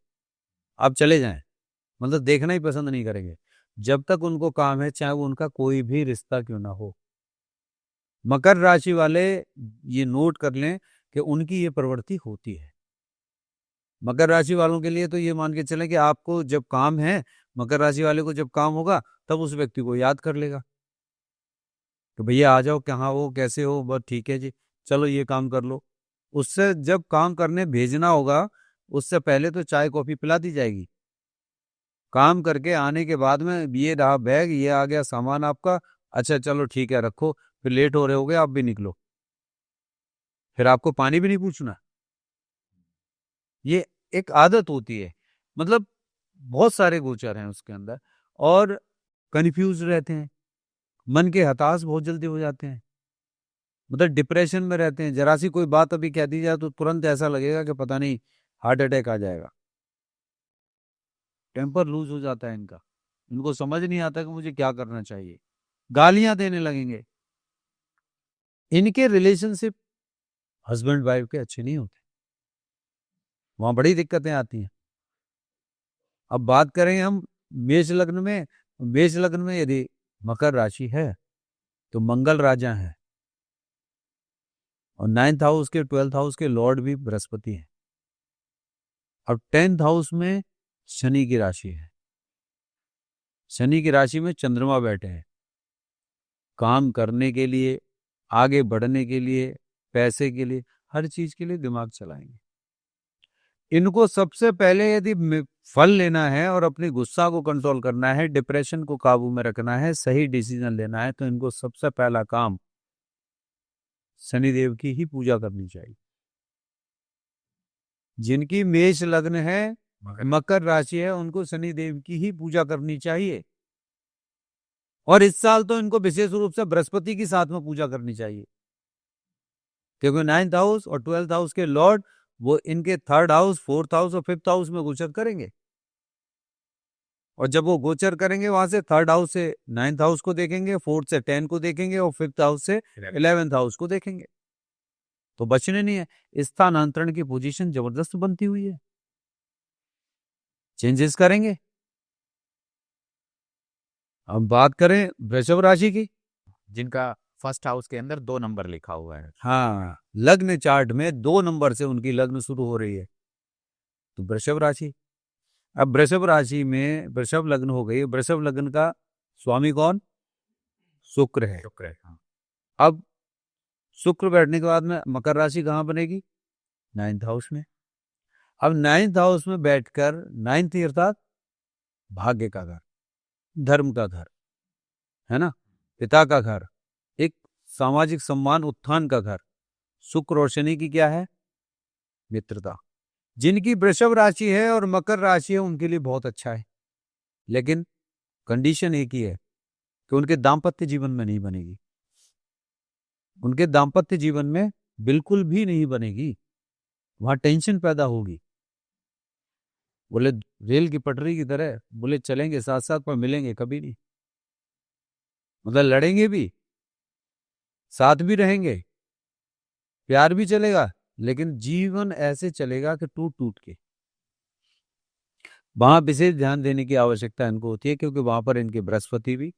Speaker 2: आप चले जाएं, मतलब देखना ही पसंद नहीं करेंगे। जब तक उनको काम है, चाहे वो उनका कोई भी रिश्ता क्यों ना हो। मकर राशि वाले ये नोट कर लें कि उनकी ये प्रवृत्ति होती है। मकर राशि वालों के लिए तो ये मान के चलें कि आपको जब काम है, मकर राशि वाले को जब काम होगा तब उस व्यक्ति को याद कर लेगा कि भैया आ जाओ, कहाँ हो, कैसे हो, बस ठीक है जी, चलो ये काम कर लो। उससे जब काम करने भेजना होगा, उससे पहले तो चाय कॉफी पिला दी जाएगी। काम करके आने के बाद में ये रहा बैग, ये आ गया सामान आपका, अच्छा चलो ठीक है रखो, फिर लेट हो रहे होगे आप भी निकलो, फिर आपको पानी भी नहीं पूछना। ये एक आदत होती है। मतलब बहुत सारे गोचर हैं उसके अंदर, और कंफ्यूज रहते हैं, मन के हताश बहुत जल्दी हो जाते हैं, मतलब डिप्रेशन में रहते हैं। जरा सी कोई बात अभी कह दी जाए तो तुरंत ऐसा लगेगा कि पता नहीं हार्ट अटैक आ जाएगा। टेम्पर लूज हो जाता है इनका, इनको समझ नहीं आता कि मुझे क्या करना चाहिए, गालियां देने लगेंगे। इनके रिलेशनशिप हस्बैंड वाइफ के अच्छे नहीं होते, वहां बड़ी दिक्कतें आती हैं। अब बात करें हम मेष लग्न में, मेष लग्न में यदि मकर राशि है तो मंगल राजा है, और 9th हाउस के 12th हाउस के लॉर्ड भी बृहस्पति है। अब 10th हाउस में शनि की राशि है, शनि की राशि में चंद्रमा बैठे हैं। काम करने के लिए, आगे बढ़ने के लिए, पैसे के लिए, हर चीज के लिए दिमाग चलाएंगे। इनको सबसे पहले यदि फल लेना है और अपने गुस्सा को कंट्रोल करना है, डिप्रेशन को काबू में रखना है, सही डिसीजन लेना है, तो इनको सबसे पहला काम शनिदेव की ही पूजा करनी चाहिए। जिनकी मेष लग्न है, मकर राशि है, उनको शनिदेव की ही पूजा करनी चाहिए। और इस साल तो इनको विशेष रूप से बृहस्पति की साथ में पूजा करनी चाहिए, क्योंकि 9th हाउस और 12th हाउस के लॉर्ड वो इनके 3rd हाउस, 4th हाउस और 5th हाउस में गोचर करेंगे। और जब वो गोचर करेंगे वहां से 3rd हाउस से 9th हाउस को देखेंगे, 4th से 10 को देखेंगे, और 5th हाउस से 11th हाउस को देखेंगे, तो बचने नहीं है। स्थानांतरण की पोजीशन जबरदस्त बनती हुई है, चेंजेस करेंगे। अब बात करें वृषभ राशि की,
Speaker 1: जिनका फर्स्ट हाउस के अंदर 2 नंबर लिखा हुआ है।
Speaker 2: हाँ, लग्न चार्ट में 2 नंबर से उनकी लग्न शुरू हो रही है, तो वृषभ राशि। अब वृषभ राशि में वृषभ लग्न हो गई, वृषभ लग्न का स्वामी कौन? शुक्र है।
Speaker 1: शुक्र है, हाँ।
Speaker 2: अब शुक्र बैठने के बाद में मकर राशि कहाँ बनेगी? 9th हाउस में। अब 9th हाउस में बैठकर, 9th अर्थात भाग्य का घर, धर्म का घर, है ना, पिता का घर, एक सामाजिक सम्मान उत्थान का घर। शुक्र और शनि की क्या है? मित्रता। जिनकी वृषभ राशि है और मकर राशि है उनके लिए बहुत अच्छा है, लेकिन कंडीशन एक ही है कि उनके दाम्पत्य जीवन में नहीं बनेगी, उनके दाम्पत्य जीवन में बिल्कुल भी नहीं बनेगी, वहां टेंशन पैदा होगी। बोले रेल की पटरी की तरह, बोले चलेंगे साथ साथ पर मिलेंगे कभी नहीं, मतलब लड़ेंगे भी, साथ भी रहेंगे, प्यार भी चलेगा, लेकिन जीवन ऐसे चलेगा कि टूट टूट के। वहां विशेष ध्यान देने की आवश्यकता इनको होती है, क्योंकि वहां पर इनके बृहस्पति भी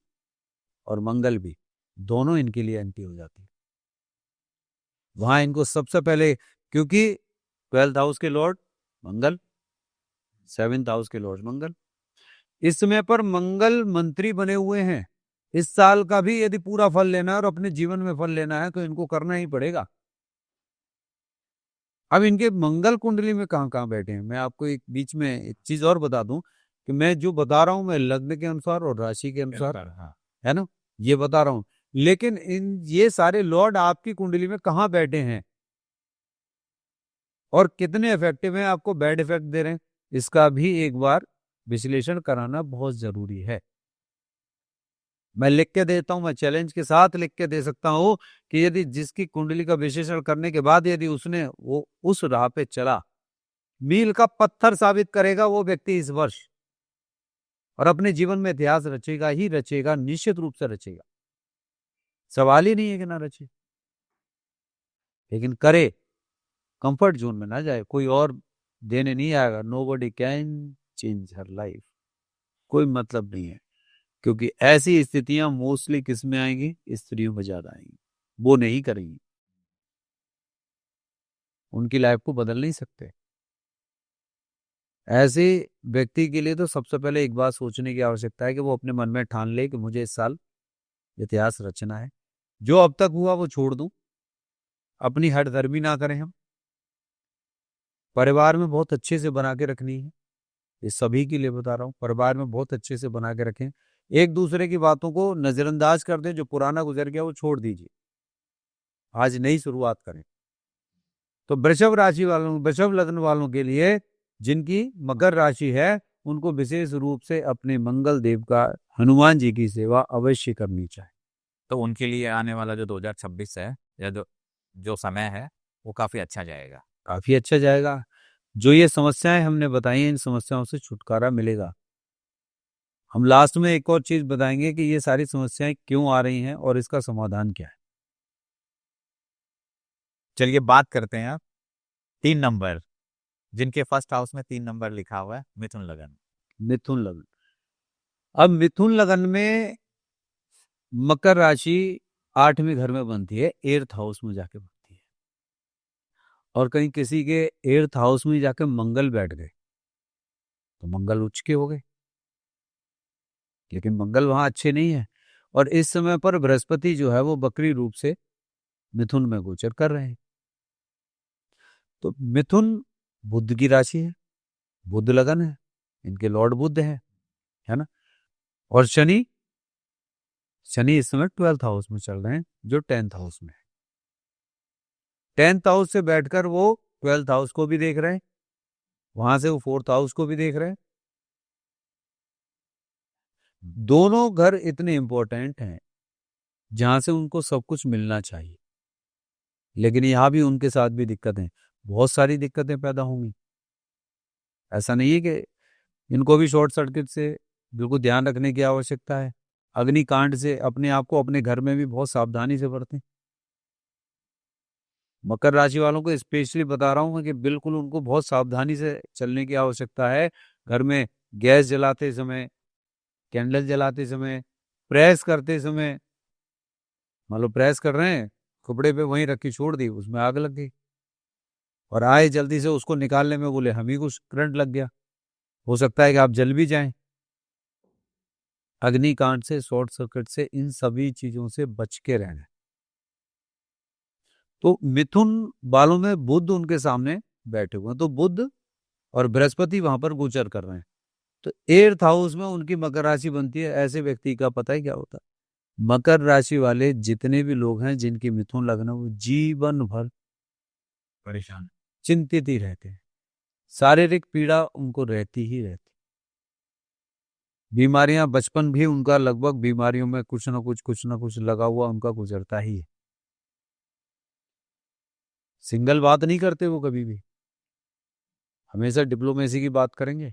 Speaker 2: और मंगल भी दोनों इनके लिए एंटी हो जाती है। वहां इनको सबसे पहले, क्योंकि 12th हाउस के लॉर्ड मंगल, 7th हाउस के लॉर्ड मंगल, इस समय पर मंगल मंत्री बने हुए हैं। इस साल का भी यदि पूरा फल लेना है और अपने जीवन में फल लेना है तो इनको करना ही पड़ेगा। अब इनके मंगल कुंडली में कहां कहां बैठे हैं, मैं आपको एक बीच में एक चीज और बता दूं कि मैं जो बता रहा हूं मैं लग्न के अनुसार और राशि के अनुसार,
Speaker 1: हाँ।
Speaker 2: है ना, ये बता रहा हूं, लेकिन इन ये सारे लॉर्ड आपकी कुंडली में कहां बैठे हैं और कितने इफेक्टिव हैं, आपको बैड इफेक्ट दे रहे हैं, इसका भी एक बार विश्लेषण कराना बहुत जरूरी है। मैं लिख के देता हूं, मैं चैलेंज के साथ लिख के दे सकता हूं कि यदि जिसकी कुंडली का विश्लेषण करने के बाद यदि उसने वो उस राह पे चला, मील का पत्थर साबित करेगा वो व्यक्ति इस वर्ष, और अपने जीवन में इतिहास रचेगा ही रचेगा, निश्चित रूप से रचेगा, सवाल ही नहीं है कि ना रचे, लेकिन करे, कंफर्ट जोन में ना जाए, कोई और देने नहीं आएगा। Nobody can change her life, कोई मतलब नहीं है। क्योंकि ऐसी स्थितियां मोस्टली किस में आएंगी? स्त्रियों में ज्यादा आएंगी। वो नहीं करेंगी, उनकी लाइफ को बदल नहीं सकते। ऐसे व्यक्ति के लिए तो सबसे पहले एक बात सोचने की आवश्यकता है कि वो अपने मन में ठान ले कि मुझे इस साल इतिहास रचना है। जो अब तक हुआ वो छोड़ दूं, अपनी हठधर्मी ना करें हम। परिवार में बहुत अच्छे से बना के रखनी है, ये सभी के लिए बता रहा हूँ। परिवार में बहुत अच्छे से बना के रखें, एक दूसरे की बातों को नजरअंदाज कर दें। जो पुराना गुजर गया वो छोड़ दीजिए, आज नई शुरुआत करें। तो वृषभ राशि वालों, वृषभ लग्न वालों के लिए जिनकी मकर राशि है, उनको विशेष रूप से अपने मंगल देव का, हनुमान जी की सेवा अवश्य करनी चाहिए।
Speaker 1: तो उनके लिए आने वाला जो 2026 है या जो समय है वो काफी अच्छा जाएगा।
Speaker 2: काफी अच्छा जाएगा। जो ये समस्याएं हमने बताई हैं, इन समस्याओं से छुटकारा मिलेगा। हम लास्ट में एक और चीज बताएंगे कि ये सारी समस्याएं क्यों आ रही हैं और इसका समाधान क्या है।
Speaker 1: चलिए बात करते हैं अब 3 नंबर, जिनके फर्स्ट हाउस में 3 नंबर लिखा हुआ है, मिथुन लगन।
Speaker 2: मिथुन लग्न। अब मिथुन लगन में मकर राशि 8वें घर में बनती है, 8th हाउस में जाके बनती है। और कहीं किसी के 8th हाउस में जाके मंगल बैठ गए तो मंगल उच्च के हो गए, लेकिन मंगल वहां अच्छे नहीं है। और इस समय पर बृहस्पति जो है वो बकरी रूप से मिथुन में गोचर कर रहे हैं। तो मिथुन बुध की राशि है, बुध लगन है, इनके लॉर्ड बुध है ना। और शनि इस समय 12th हाउस में चल रहे हैं, जो 10th हाउस में है। 10th हाउस से बैठकर वो 12th हाउस को भी देख रहे हैं, वहां से वो 4th हाउस को भी देख रहे हैं। दोनों घर इतने इंपॉर्टेंट हैं जहां से उनको सब कुछ मिलना चाहिए, लेकिन यहां भी उनके साथ भी दिक्कतें, बहुत सारी दिक्कतें पैदा होंगी। ऐसा नहीं है कि इनको भी शॉर्ट सर्किट से बिल्कुल ध्यान रखने की आवश्यकता है। अग्निकांड से अपने आप को अपने घर में भी बहुत सावधानी से बरतें। मकर राशि वालों को स्पेशली बता रहा हूं कि बिल्कुल उनको बहुत सावधानी से चलने की आवश्यकता है। घर में गैस जलाते समय, कैंडल जलाते समय, प्रेस करते समय, मान लो प्रेस कर रहे हैं, कपड़े पे वहीं रखी छोड़ दी, उसमें आग लग गई और आए जल्दी से उसको निकालने में बोले हम ही को करंट लग गया, हो सकता है कि आप जल भी जाएं। अग्निकांड से, शॉर्ट सर्किट से, इन सभी चीजों से बच के रहना। तो मिथुन वालों में बुध उनके सामने बैठे हुए हैं, तो बुध और बृहस्पति वहां पर गोचर कर रहे हैं। तो 8th हाउस में उनकी मकर राशि बनती है। ऐसे व्यक्ति का पता है क्या होता है? मकर राशि वाले जितने भी लोग हैं जिनकी मिथुन लग्न है, वो जीवन भर
Speaker 1: परेशान,
Speaker 2: चिंतित ही रहते हैं। शारीरिक पीड़ा उनको रहती ही रहती। बीमारियां, बचपन भी उनका लगभग बीमारियों में कुछ ना कुछ लगा हुआ उनका गुजरता ही है। सिंगल बात नहीं करते वो कभी भी, हमेशा डिप्लोमेसी की बात करेंगे।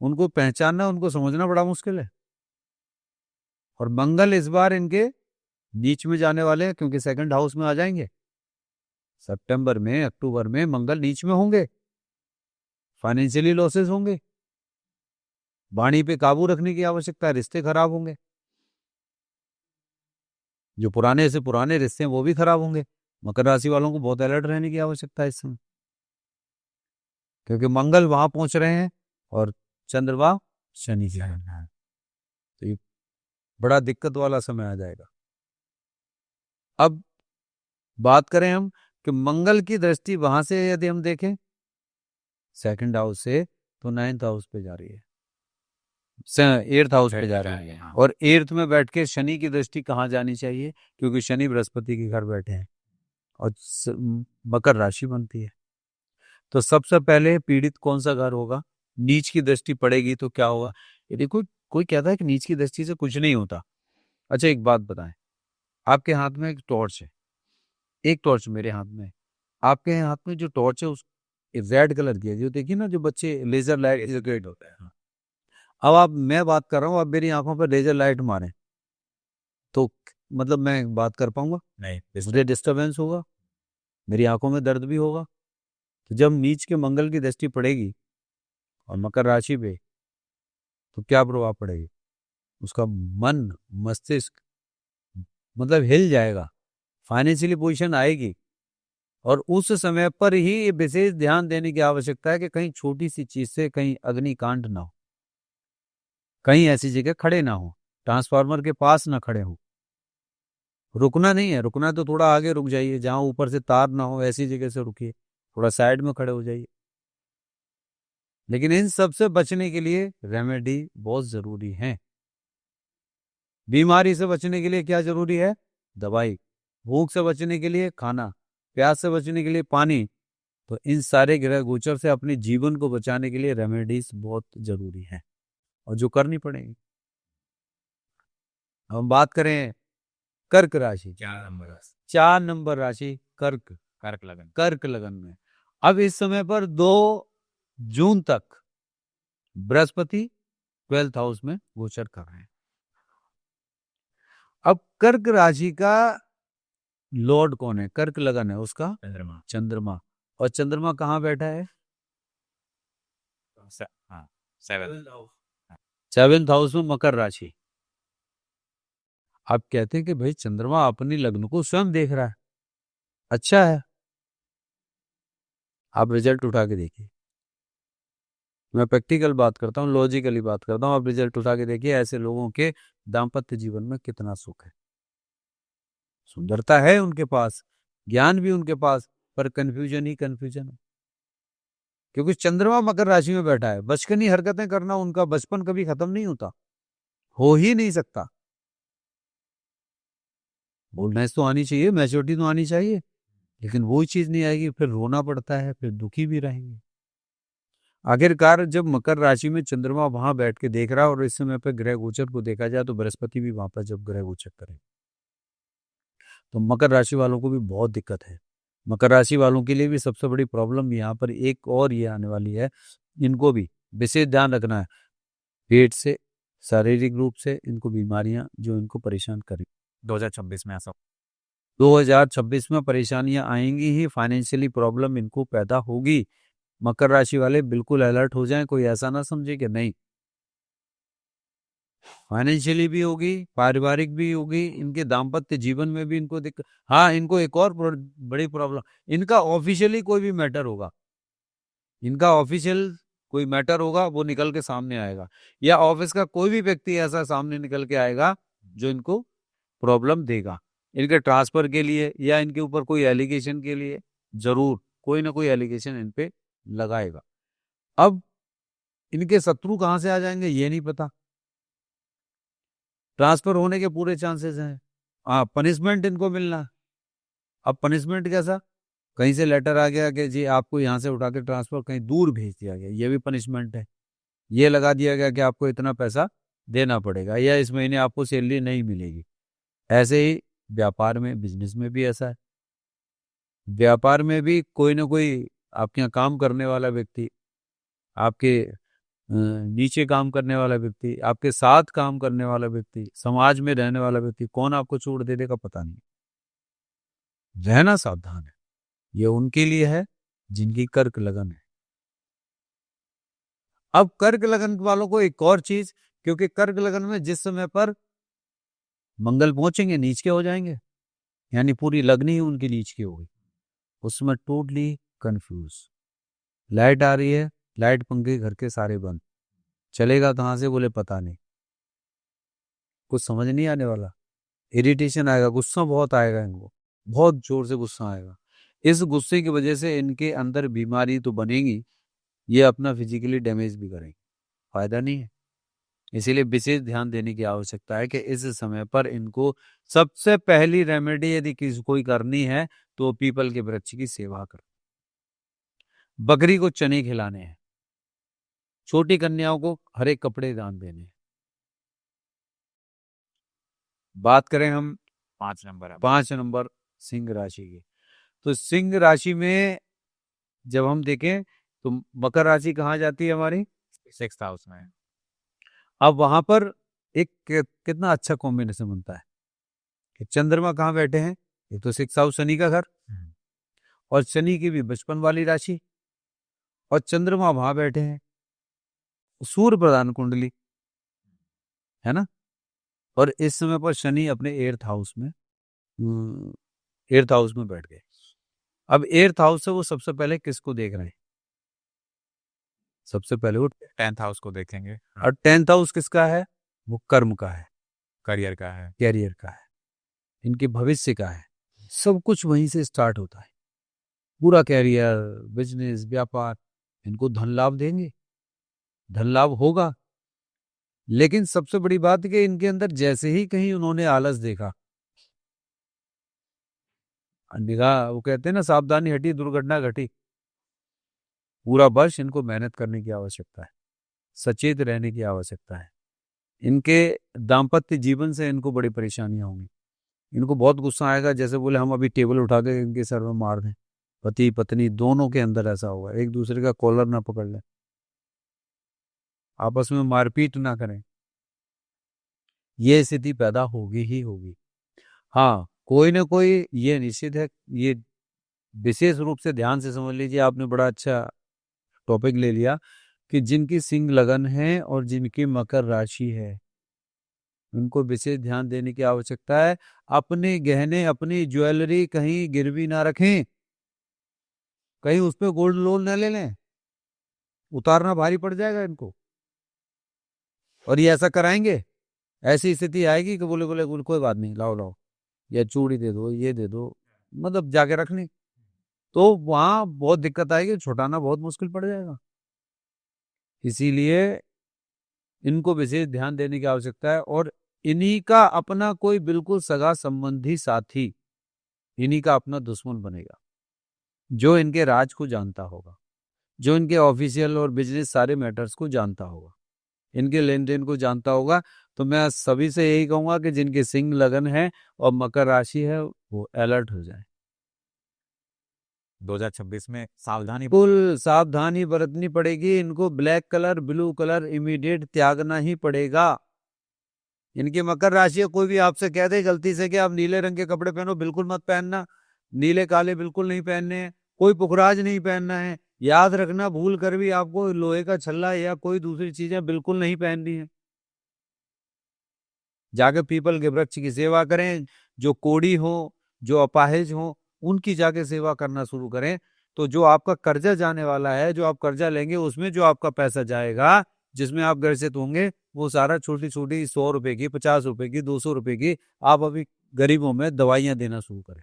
Speaker 2: उनको पहचानना, उनको समझना बड़ा मुश्किल है। और मंगल इस बार इनके नीच में जाने वाले हैं, क्योंकि 2nd हाउस में आ जाएंगे। सितंबर में, अक्टूबर में मंगल नीच में होंगे, फाइनेंशियली लॉसेस होंगे, वाणी पे काबू रखने की आवश्यकता है, रिश्ते खराब होंगे, जो पुराने से पुराने रिश्ते हैं वो भी खराब होंगे। मकर राशि वालों को बहुत अलर्ट रहने की आवश्यकता है इस समय, क्योंकि मंगल वहां पहुंच रहे हैं और चंद्रमा शनि से है। तो ये बड़ा दिक्कत वाला समय आ जाएगा। अब बात करें हम कि मंगल की दृष्टि वहां से यदि हम देखें 2nd हाउस से, तो 9th हाउस पे जा रही है, 8th हाउस पे जा रही है। और 8th में बैठ के शनि की दृष्टि कहाँ जानी चाहिए? क्योंकि शनि बृहस्पति के घर बैठे हैं और मकर राशि बनती है। तो सबसे पहले पीड़ित कौन सा घर होगा? नीच की दृष्टि पड़ेगी तो क्या होगा? ये देखो, कोई कहता है कि नीच की दृष्टि से कुछ नहीं होता। अच्छा एक बात बताएं, आपके हाथ में एक टॉर्च है, एक टॉर्च मेरे हाथ में है, आपके हाथ में जो टॉर्च है उस रेड कलर की है, जो देखिए ना, जो बच्चे लेजर लाइट एजुकेट होता है। अब आप, मैं बात कर रहा हूँ, आप मेरी आंखों पर लेजर लाइट मारें तो मतलब मैं बात कर पाऊंगा नहीं, मुझे डिस्टरबेंस होगा, मेरी आंखों में दर्द भी होगा। तो जब नीच के मंगल की दृष्टि पड़ेगी और मकर राशि पे, तो क्या प्रभाव पड़ेगी? उसका मन मस्तिष्क मतलब हिल जाएगा, फाइनेंशियली पोजीशन आएगी। और उस समय पर ही विशेष ध्यान देने की आवश्यकता है कि कहीं छोटी सी चीज से कहीं अग्निकांड ना हो, कहीं ऐसी जगह खड़े ना हो, ट्रांसफार्मर के पास ना खड़े हो। रुकना नहीं है, रुकना तो थोड़ा आगे रुक जाइए, जहां ऊपर से तार ना हो ऐसी जगह से रुकिए, थोड़ा साइड में खड़े हो जाइए। लेकिन इन सब से बचने के लिए रेमेडी बहुत जरूरी है। बीमारी से बचने के लिए क्या जरूरी है? दवाई। भूख से बचने के लिए खाना, प्यास से बचने के लिए पानी। तो इन सारे ग्रह गोचर से अपने जीवन को बचाने के लिए रेमेडीज बहुत जरूरी है और जो करनी पड़ेगी। हम बात करें कर्क राशि, 4 नंबर राशि कर्क, कर्क लगन में अब इस समय पर 2 जून तक बृहस्पति 12th हाउस में गोचर कर रहे हैं। अब कर्क राशि का लॉर्ड कौन है? कर्क लगन है उसका चंद्रमा। और चंद्रमा कहाँ बैठा है? 7th हाउस में मकर राशि। आप कहते हैं कि भाई चंद्रमा अपनी लग्न को स्वयं देख रहा है, अच्छा है। आप रिजल्ट उठा के देखिए, मैं प्रैक्टिकल बात करता हूँ, लॉजिकली बात करता हूँ। आप रिजल्ट उठा के देखिए, ऐसे लोगों के दाम्पत्य जीवन में कितना सुख है, सुंदरता है उनके पास, ज्ञान भी उनके पास, पर कंफ्यूजन ही कंफ्यूजन है। क्योंकि चंद्रमा मकर राशि में बैठा है। बचकानी हरकतें करना, उनका बचपन कभी खत्म नहीं होता, हो ही नहीं सकता। बोल्डनेस तो आनी चाहिए, मैच्योरिटी तो आनी चाहिए, लेकिन वो चीज नहीं आएगी, फिर रोना पड़ता है, फिर दुखी भी रहेंगे। आखिरकार जब मकर राशि में चंद्रमा वहां बैठ के देख रहा है, और इस समय पे ग्रह गोचर को देखा जाए तो बृहस्पति भी वहां पर जब ग्रह गोचर करे, तो मकर राशि वालों को भी बहुत दिक्कत है। मकर राशि वालों के लिए भी सबसे बड़ी प्रॉब्लम यहाँ पर एक और ये आने वाली है, इनको भी विशेष ध्यान रखना है। पेट से, शारीरिक रूप से इनको बीमारियां जो इनको परेशान करें
Speaker 1: 2026 में ऐसा
Speaker 2: 2026 में परेशानियां आएंगी ही, फाइनेंशियली प्रॉब्लम इनको पैदा होगी। मकर राशि वाले बिल्कुल अलर्ट हो जाएं, कोई ऐसा ना समझे कि नहीं, फाइनेंशियली भी होगी, पारिवारिक भी होगी, इनके दाम्पत्य जीवन में भी इनको दिक्कत। हाँ, इनको एक और बड़ी प्रॉब्लम, इनका ऑफिशियली कोई भी मैटर होगा, इनका ऑफिशियल कोई मैटर होगा, वो निकल के सामने आएगा, या ऑफिस का कोई भी व्यक्ति ऐसा सामने निकल के आएगा जो इनको प्रॉब्लम देगा। इनके ट्रांसफर के लिए या इनके ऊपर कोई एलिगेशन के लिए जरूर कोई ना कोई एलिगेशन इन पे लगाएगा। अब इनके शत्रु कहां से आ जाएंगे ये नहीं पता, ट्रांसफर होने के पूरे चांसेस हैं। हाँ, पनिशमेंट इनको मिलना। अब पनिशमेंट कैसा? कहीं से लेटर आ गया कि जी आपको यहां से उठा के ट्रांसफर कहीं दूर भेज दिया गया, ये भी पनिशमेंट है। ये लगा दिया गया कि आपको इतना पैसा देना पड़ेगा, या इस महीने आपको सैलरी नहीं मिलेगी। ऐसे ही व्यापार में, बिजनेस में भी ऐसा है। व्यापार में भी कोई ना कोई आपके यहाँ काम करने वाला व्यक्ति, आपके नीचे काम करने वाला व्यक्ति, आपके साथ काम करने वाला व्यक्ति, समाज में रहने वाला व्यक्ति, कौन आपको चोट दे देगा पता नहीं। रहना सावधान है। ये उनके लिए है जिनकी कर्क लगन है। अब कर्क लगन वालों को एक और चीज, क्योंकि कर्क लगन में जिस समय पर मंगल पहुंचेंगे नीच के हो जाएंगे, यानी पूरी लगनी ही उनकी नीच की होगी, उस समय टोटली कंफ्यूज। लाइट आ रही है, लाइट पंखे घर के सारे बंद, चलेगा कहां से बोले पता नहीं, कुछ समझ नहीं आने वाला, इरिटेशन आएगा, गुस्सा बहुत आएगा, इनको बहुत जोर से गुस्सा आएगा। इस गुस्से की वजह से इनके अंदर बीमारी तो बनेगी, ये अपना फिजिकली डैमेज भी करेंगे, फायदा नहीं है। इसीलिए विशेष ध्यान देने की आवश्यकता है कि इस समय पर इनको सबसे पहली रेमेडी यदि किसी कोई करनी है तो पीपल के वृक्ष की सेवा कर, बकरी को चने खिलाने हैं, छोटी कन्याओं को हरे कपड़े दान देने हैं। बात करें हम 5 नंबर सिंह राशि की, तो सिंह राशि में जब हम देखें तो मकर राशि कहाँ जाती है हमारी?
Speaker 1: 6th हाउस में।
Speaker 2: अब वहां पर एक कितना अच्छा कॉम्बिनेशन बनता है कि चंद्रमा कहाँ बैठे हैं, ये तो 6th हाउस शनि का घर, और शनि की भी बचपन वाली राशि, और चंद्रमा वहां बैठे हैं, सूर्य प्रधान कुंडली है ना, और इस समय पर शनि अपने एर्थ हाउस में बैठ गए। अब एर्थ हाउस से वो सबसे पहले किसको देख रहे हैं? सबसे पहले वो
Speaker 1: 10th हाउस को देखेंगे,
Speaker 2: और 10th हाउस किसका है? वो कर्म का है,
Speaker 1: करियर का है।
Speaker 2: कैरियर का है, इनके भविष्य का है। सब कुछ वहीं से स्टार्ट होता है। पूरा कैरियर, बिजनेस, व्यापार, इनको धन लाभ देंगे, धन लाभ होगा। लेकिन सबसे बड़ी बात कि इनके अंदर जैसे ही कहीं उन्होंने आलस देखा, निगाह, वो कहते हैं ना, सावधानी हटी दुर्घटना घटी। पूरा वर्ष इनको मेहनत करने की आवश्यकता है, सचेत रहने की आवश्यकता है। इनके दाम्पत्य जीवन से इनको बड़ी परेशानियां होंगी। इनको बहुत गुस्सा आएगा, जैसे बोले हम अभी टेबल उठा के इनके सर में मार दें। पति पत्नी दोनों के अंदर ऐसा होगा, एक दूसरे का कॉलर ना पकड़ लें, आपस में मारपीट ना करें, ये स्थिति पैदा होगी ही होगी। हाँ, कोई ना कोई, ये निश्चित है, ये विशेष रूप से ध्यान से समझ लीजिए, आपने बड़ा अच्छा टॉपिक ले लिया कि जिनकी सिंह लगन है और जिनकी मकर राशि है, उनको विशेष ध्यान देने की आवश्यकता है। अपने गहने, अपनी ज्वेलरी कहीं गिरवी ना रखें, कहीं उस पर गोल्ड लोन ना ले लें, उतारना भारी पड़ जाएगा इनको। और ये ऐसा कराएंगे, ऐसी स्थिति आएगी कि बोले बोले बोले कोई बात नहीं, लाओ लाओ, या चूड़ी दे दो, ये दे दो, मतलब जाके रखने, तो वहां बहुत दिक्कत आएगी, छुटाना बहुत मुश्किल पड़ जाएगा। इसीलिए इनको विशेष ध्यान देने की आवश्यकता है। और इन्हीं का अपना कोई बिल्कुल सगा संबंधी साथी, इन्हीं का अपना दुश्मन बनेगा, जो इनके राज को जानता होगा, जो इनके ऑफिशियल और बिजनेस सारे मैटर्स को जानता होगा, इनके लेन देन को जानता होगा। तो मैं सभी से यही कहूंगा कि जिनके सिंह लगन है और मकर राशि है, वो अलर्ट हो जाए।
Speaker 1: 2026 में सावधानी
Speaker 2: बिल्कुल सावधानी बरतनी पड़ेगी इनको। Black colour, blue colour immediate त्यागना ही पड़ेगा। इनकी मकर राशि है, कोई भी आपसे कह दे गलती से कि आप नीले रंग के कपड़े पहनो, बिल्कुल मत पहनना। नीले काले बिल्कुल नहीं पहनने हैं, कोई पुखराज नहीं पहनना है। याद रखना, भूल कर भी आपको लोहे का छल्ला या कोई दूसरी चीजें बिल्कुल नहीं पहननी है। जाके पीपल के वृक्ष की सेवा करें। जो कोढ़ी हो, जो अपाहिज हो, उनकी जाके सेवा करना शुरू करें। तो जो आपका कर्जा जाने वाला है, जो आप कर्जा लेंगे, उसमें जो आपका पैसा जाएगा, जिसमें आप ग्रसित होंगे, वो सारा छोटी छोटी 100 रुपए की, 50 रुपए की, 200 रुपए की, आप अभी गरीबों में दवाइयां देना शुरू करें।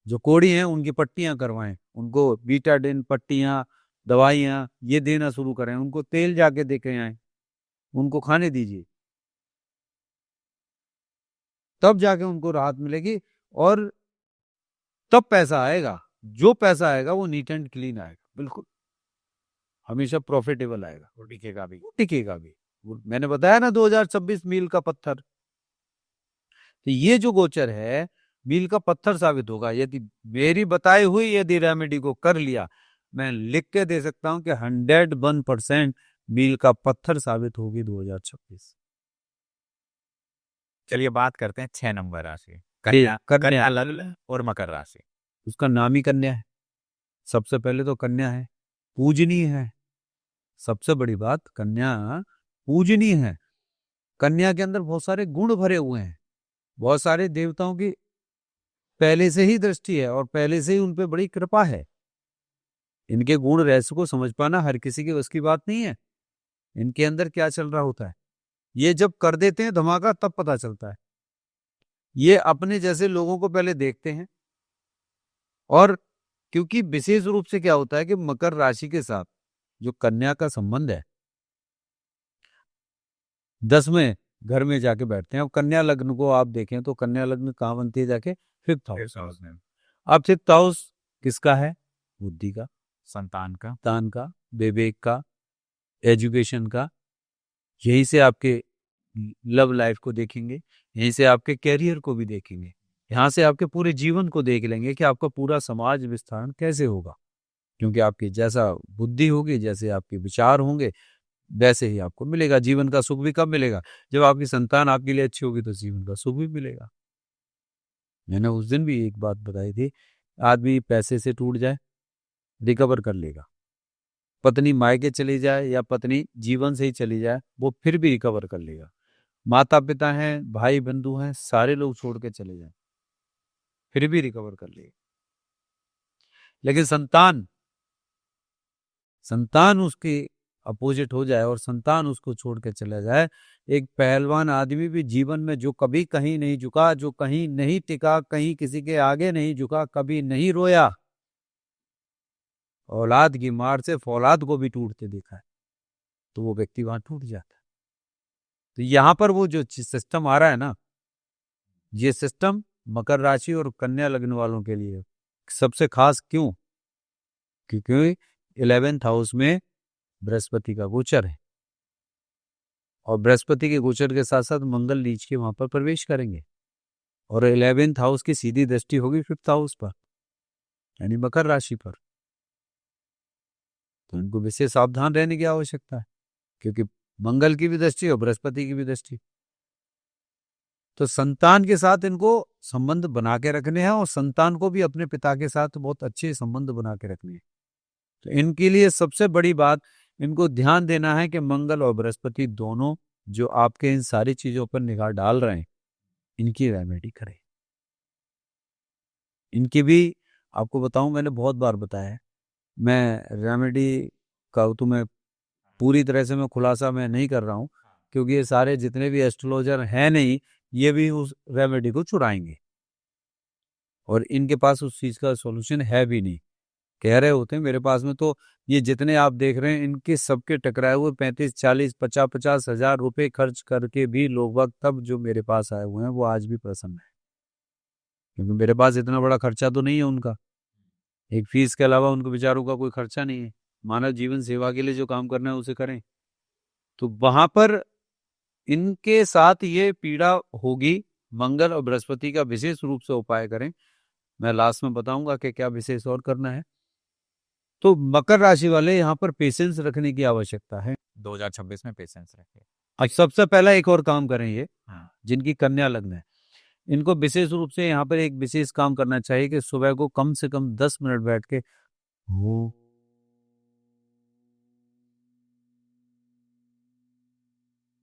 Speaker 2: जो कोढ़ी हैं उनकी पट्टियां करवाएं, उनको बीटाडिन पट्टियां, दवाइयां ये देना शुरू करें। उनको तेल जाके दे के आए, उनको खाने दीजिए, तब जाके उनको राहत मिलेगी। और तब पैसा आएगा, जो पैसा आएगा वो नीट एंड क्लीन आएगा, बिल्कुल हमेशा प्रॉफिटेबल आएगा,
Speaker 1: वो टिकेगा भी।
Speaker 2: वो टिकेगा भी। मैंने बताया ना 2026 मील का पत्थर। तो ये जो गोचर है, मील का पत्थर साबित होगा यदि मेरी बताई हुई यदि रेमेडी को कर लिया। मैं लिख के दे सकता हूं कि 101% मील का पत्थर साबित होगी 2026।
Speaker 1: चलिए बात करते हैं 6 नंबर राशि,
Speaker 2: कन्या।
Speaker 1: कन्या लग्न और मकर राशि।
Speaker 2: उसका नाम ही कन्या है। सबसे पहले तो कन्या है, पूजनीय है। सबसे बड़ी बात, कन्या पूजनीय है। कन्या के अंदर बहुत सारे गुण भरे हुए हैं, बहुत सारे देवताओं की पहले से ही दृष्टि है और पहले से ही उन पे बड़ी कृपा है। इनके गुण रहस्य को समझ पाना हर किसी की बस की बात नहीं है। इनके अंदर क्या चल रहा होता है, ये जब कर देते हैं धमाका, तब पता चलता है। ये अपने जैसे लोगों को पहले देखते हैं। और क्योंकि विशेष रूप से क्या होता है कि मकर राशि के साथ जो कन्या का संबंध है, 10वें घर में जाके बैठते हैं। अब कन्या लग्न को आप देखें तो कन्या लग्न कहाँ बनती है जाके? 5th हाउस में। अब 5th हाउस किसका है? बुद्धि का, संतान का, विवेक का, एजुकेशन का। यहीं से आपके लव लाइफ को देखेंगे, यहीं से आपके कैरियर को भी देखेंगे, यहाँ से आपके पूरे जीवन को देख लेंगे कि आपका पूरा समाज विस्तारण कैसे होगा। क्योंकि आपकी जैसा बुद्धि होगी, जैसे आपके विचार होंगे, वैसे ही आपको मिलेगा। जीवन का सुख भी कब मिलेगा? जब आपकी संतान आपके लिए अच्छी होगी, तो जीवन का सुख भी मिलेगा। मैंने उस दिन भी एक बात बताई थी, आदमी पैसे से टूट जाए, रिकवर कर लेगा। पत्नी मायके चली जाए या पत्नी जीवन से ही चली जाए, वो फिर भी रिकवर कर लेगा। माता पिता हैं, भाई बंधु हैं, सारे लोग छोड़ के चले जाएं, फिर भी रिकवर कर लिए। लेकिन संतान उसके अपोजिट हो जाए और संतान उसको छोड़ के चला जाए, एक पहलवान आदमी भी जीवन में जो कभी कहीं नहीं झुका, जो कहीं नहीं टिका, कहीं किसी के आगे नहीं झुका, कभी नहीं रोया, औलाद की मार से फौलाद को भी टूटते देखा है, तो वो व्यक्ति वहां टूट जाता है। तो यहां पर वो जो सिस्टम आ रहा है ना, ये सिस्टम मकर राशि और कन्या लग्न वालों के लिए सबसे खास क्यों? क्योंकि 11th हाउस में बृहस्पति का गोचर है, और बृहस्पति के गोचर के साथ साथ मंगल नीच के वहां पर प्रवेश करेंगे, और 11th हाउस की सीधी दृष्टि होगी 5th हाउस पर, यानी मकर राशि पर। तो इनको विशेष सावधान रहने की आवश्यकता है, क्योंकि मंगल की भी दृष्टि और बृहस्पति की भी दृष्टि। तो संतान के साथ इनको संबंध बना के रखने हैं, और संतान को भी अपने पिता के साथ बहुत अच्छे संबंध बना के रखने हैं। तो इनके लिए सबसे बड़ी बात, इनको ध्यान देना है कि मंगल और बृहस्पति दोनों जो आपके इन सारी चीजों पर निगाह डाल रहे हैं, इनकी रेमेडी करें। इनकी भी आपको बताऊं, मैंने बहुत बार बताया है, मैं रेमेडी का तुम्हें पूरी तरह से मैं खुलासा मैं नहीं कर रहा हूं, क्योंकि ये सारे जितने भी एस्ट्रोलॉजर हैं नहीं, ये भी उस रेमेडी को चुराएंगे, और इनके पास उस चीज का सॉल्यूशन है भी नहीं। कह रहे होते हैं मेरे पास में, तो ये जितने आप देख रहे हैं, इनके सबके टकराए हुए 35, 40, 50, 50 हजार रुपए खर्च करके भी लोग वक्त तब जो मेरे पास आए हुए हैं वो आज भी प्रसन्न है, क्योंकि मेरे पास इतना बड़ा खर्चा तो नहीं है उनका, एक फीस के अलावा उनको बेचारों का कोई खर्चा नहीं है। मानव जीवन सेवा के लिए जो काम करना है उसे करें। तो वहां पर इनके साथ ये पीड़ा होगी। मंगल और बृहस्पति का विशेष रूप से उपाय करें, मैं लास्ट में बताऊंगा कि क्या विशेष और करना है। तो मकर राशि वाले यहाँ पर पेशेंस रखने की आवश्यकता है।
Speaker 1: 2026 में पेशेंस रखें।
Speaker 2: आज सबसे पहला एक और काम करें, ये
Speaker 1: हाँ।
Speaker 2: जिनकी कन्या लग्न है, इनको विशेष रूप से यहाँ पर एक विशेष काम करना चाहिए कि सुबह को कम से कम 10 मिनट बैठ के वो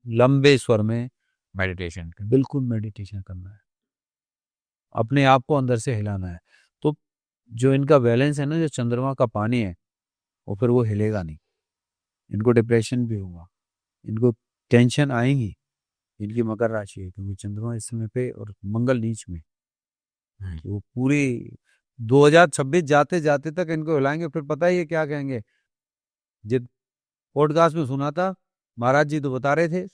Speaker 2: लंबे स्वर में
Speaker 1: मेडिटेशन
Speaker 2: बिल्कुल मेडिटेशन करना है, अपने आप को अंदर से हिलाना है। तो जो इनका बैलेंस है ना, जो चंद्रमा का पानी है, वो फिर वो हिलेगा नहीं, इनको डिप्रेशन भी होगा, इनको टेंशन आएंगी। इनकी मकर राशि है, क्योंकि चंद्रमा इस समय पे और मंगल नीच में, तो वो पूरी 2026 जाते जाते तक इनको हिलाएंगे। फिर पता ही है क्या कहेंगे, जित पॉडकास्ट में सुना था, महाराज जी तो बता रहे थे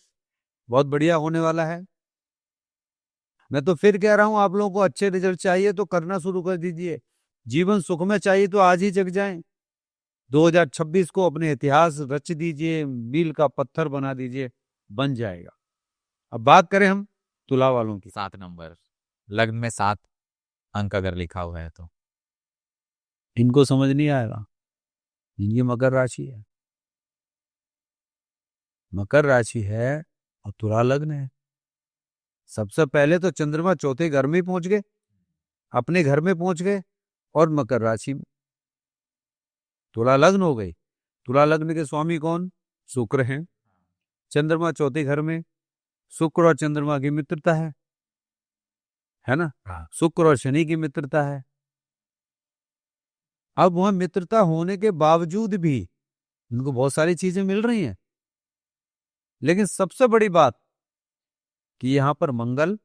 Speaker 2: बहुत बढ़िया होने वाला है। मैं तो फिर कह रहा हूं, आप लोगों को अच्छे रिजल्ट चाहिए तो करना शुरू कर दीजिए, जीवन सुखमय चाहिए तो आज ही जग जाएं। 2026 को अपने इतिहास रच दीजिए, मील का पत्थर बना दीजिए, बन जाएगा। अब बात करें हम तुला वालों की।
Speaker 1: 7 नंबर लग्न में 7 अंक अगर लिखा हुआ है तो
Speaker 2: इनको समझ नहीं आएगा, इनकी मकर राशि है, मकर राशि है और तुला लग्न है। सबसे पहले तो चंद्रमा चौथे घर में पहुंच गए, अपने घर में पहुंच गए, और मकर राशि में तुला लग्न हो गई। तुला लग्न के स्वामी कौन? शुक्र हैं। चंद्रमा चौथे घर में, शुक्र और चंद्रमा की मित्रता है ना, शुक्र और शनि की मित्रता है। अब वहां मित्रता होने के बावजूद भी इनको बहुत सारी चीजें मिल रही हैं, लेकिन सबसे बड़ी बात कि यहां पर मंगल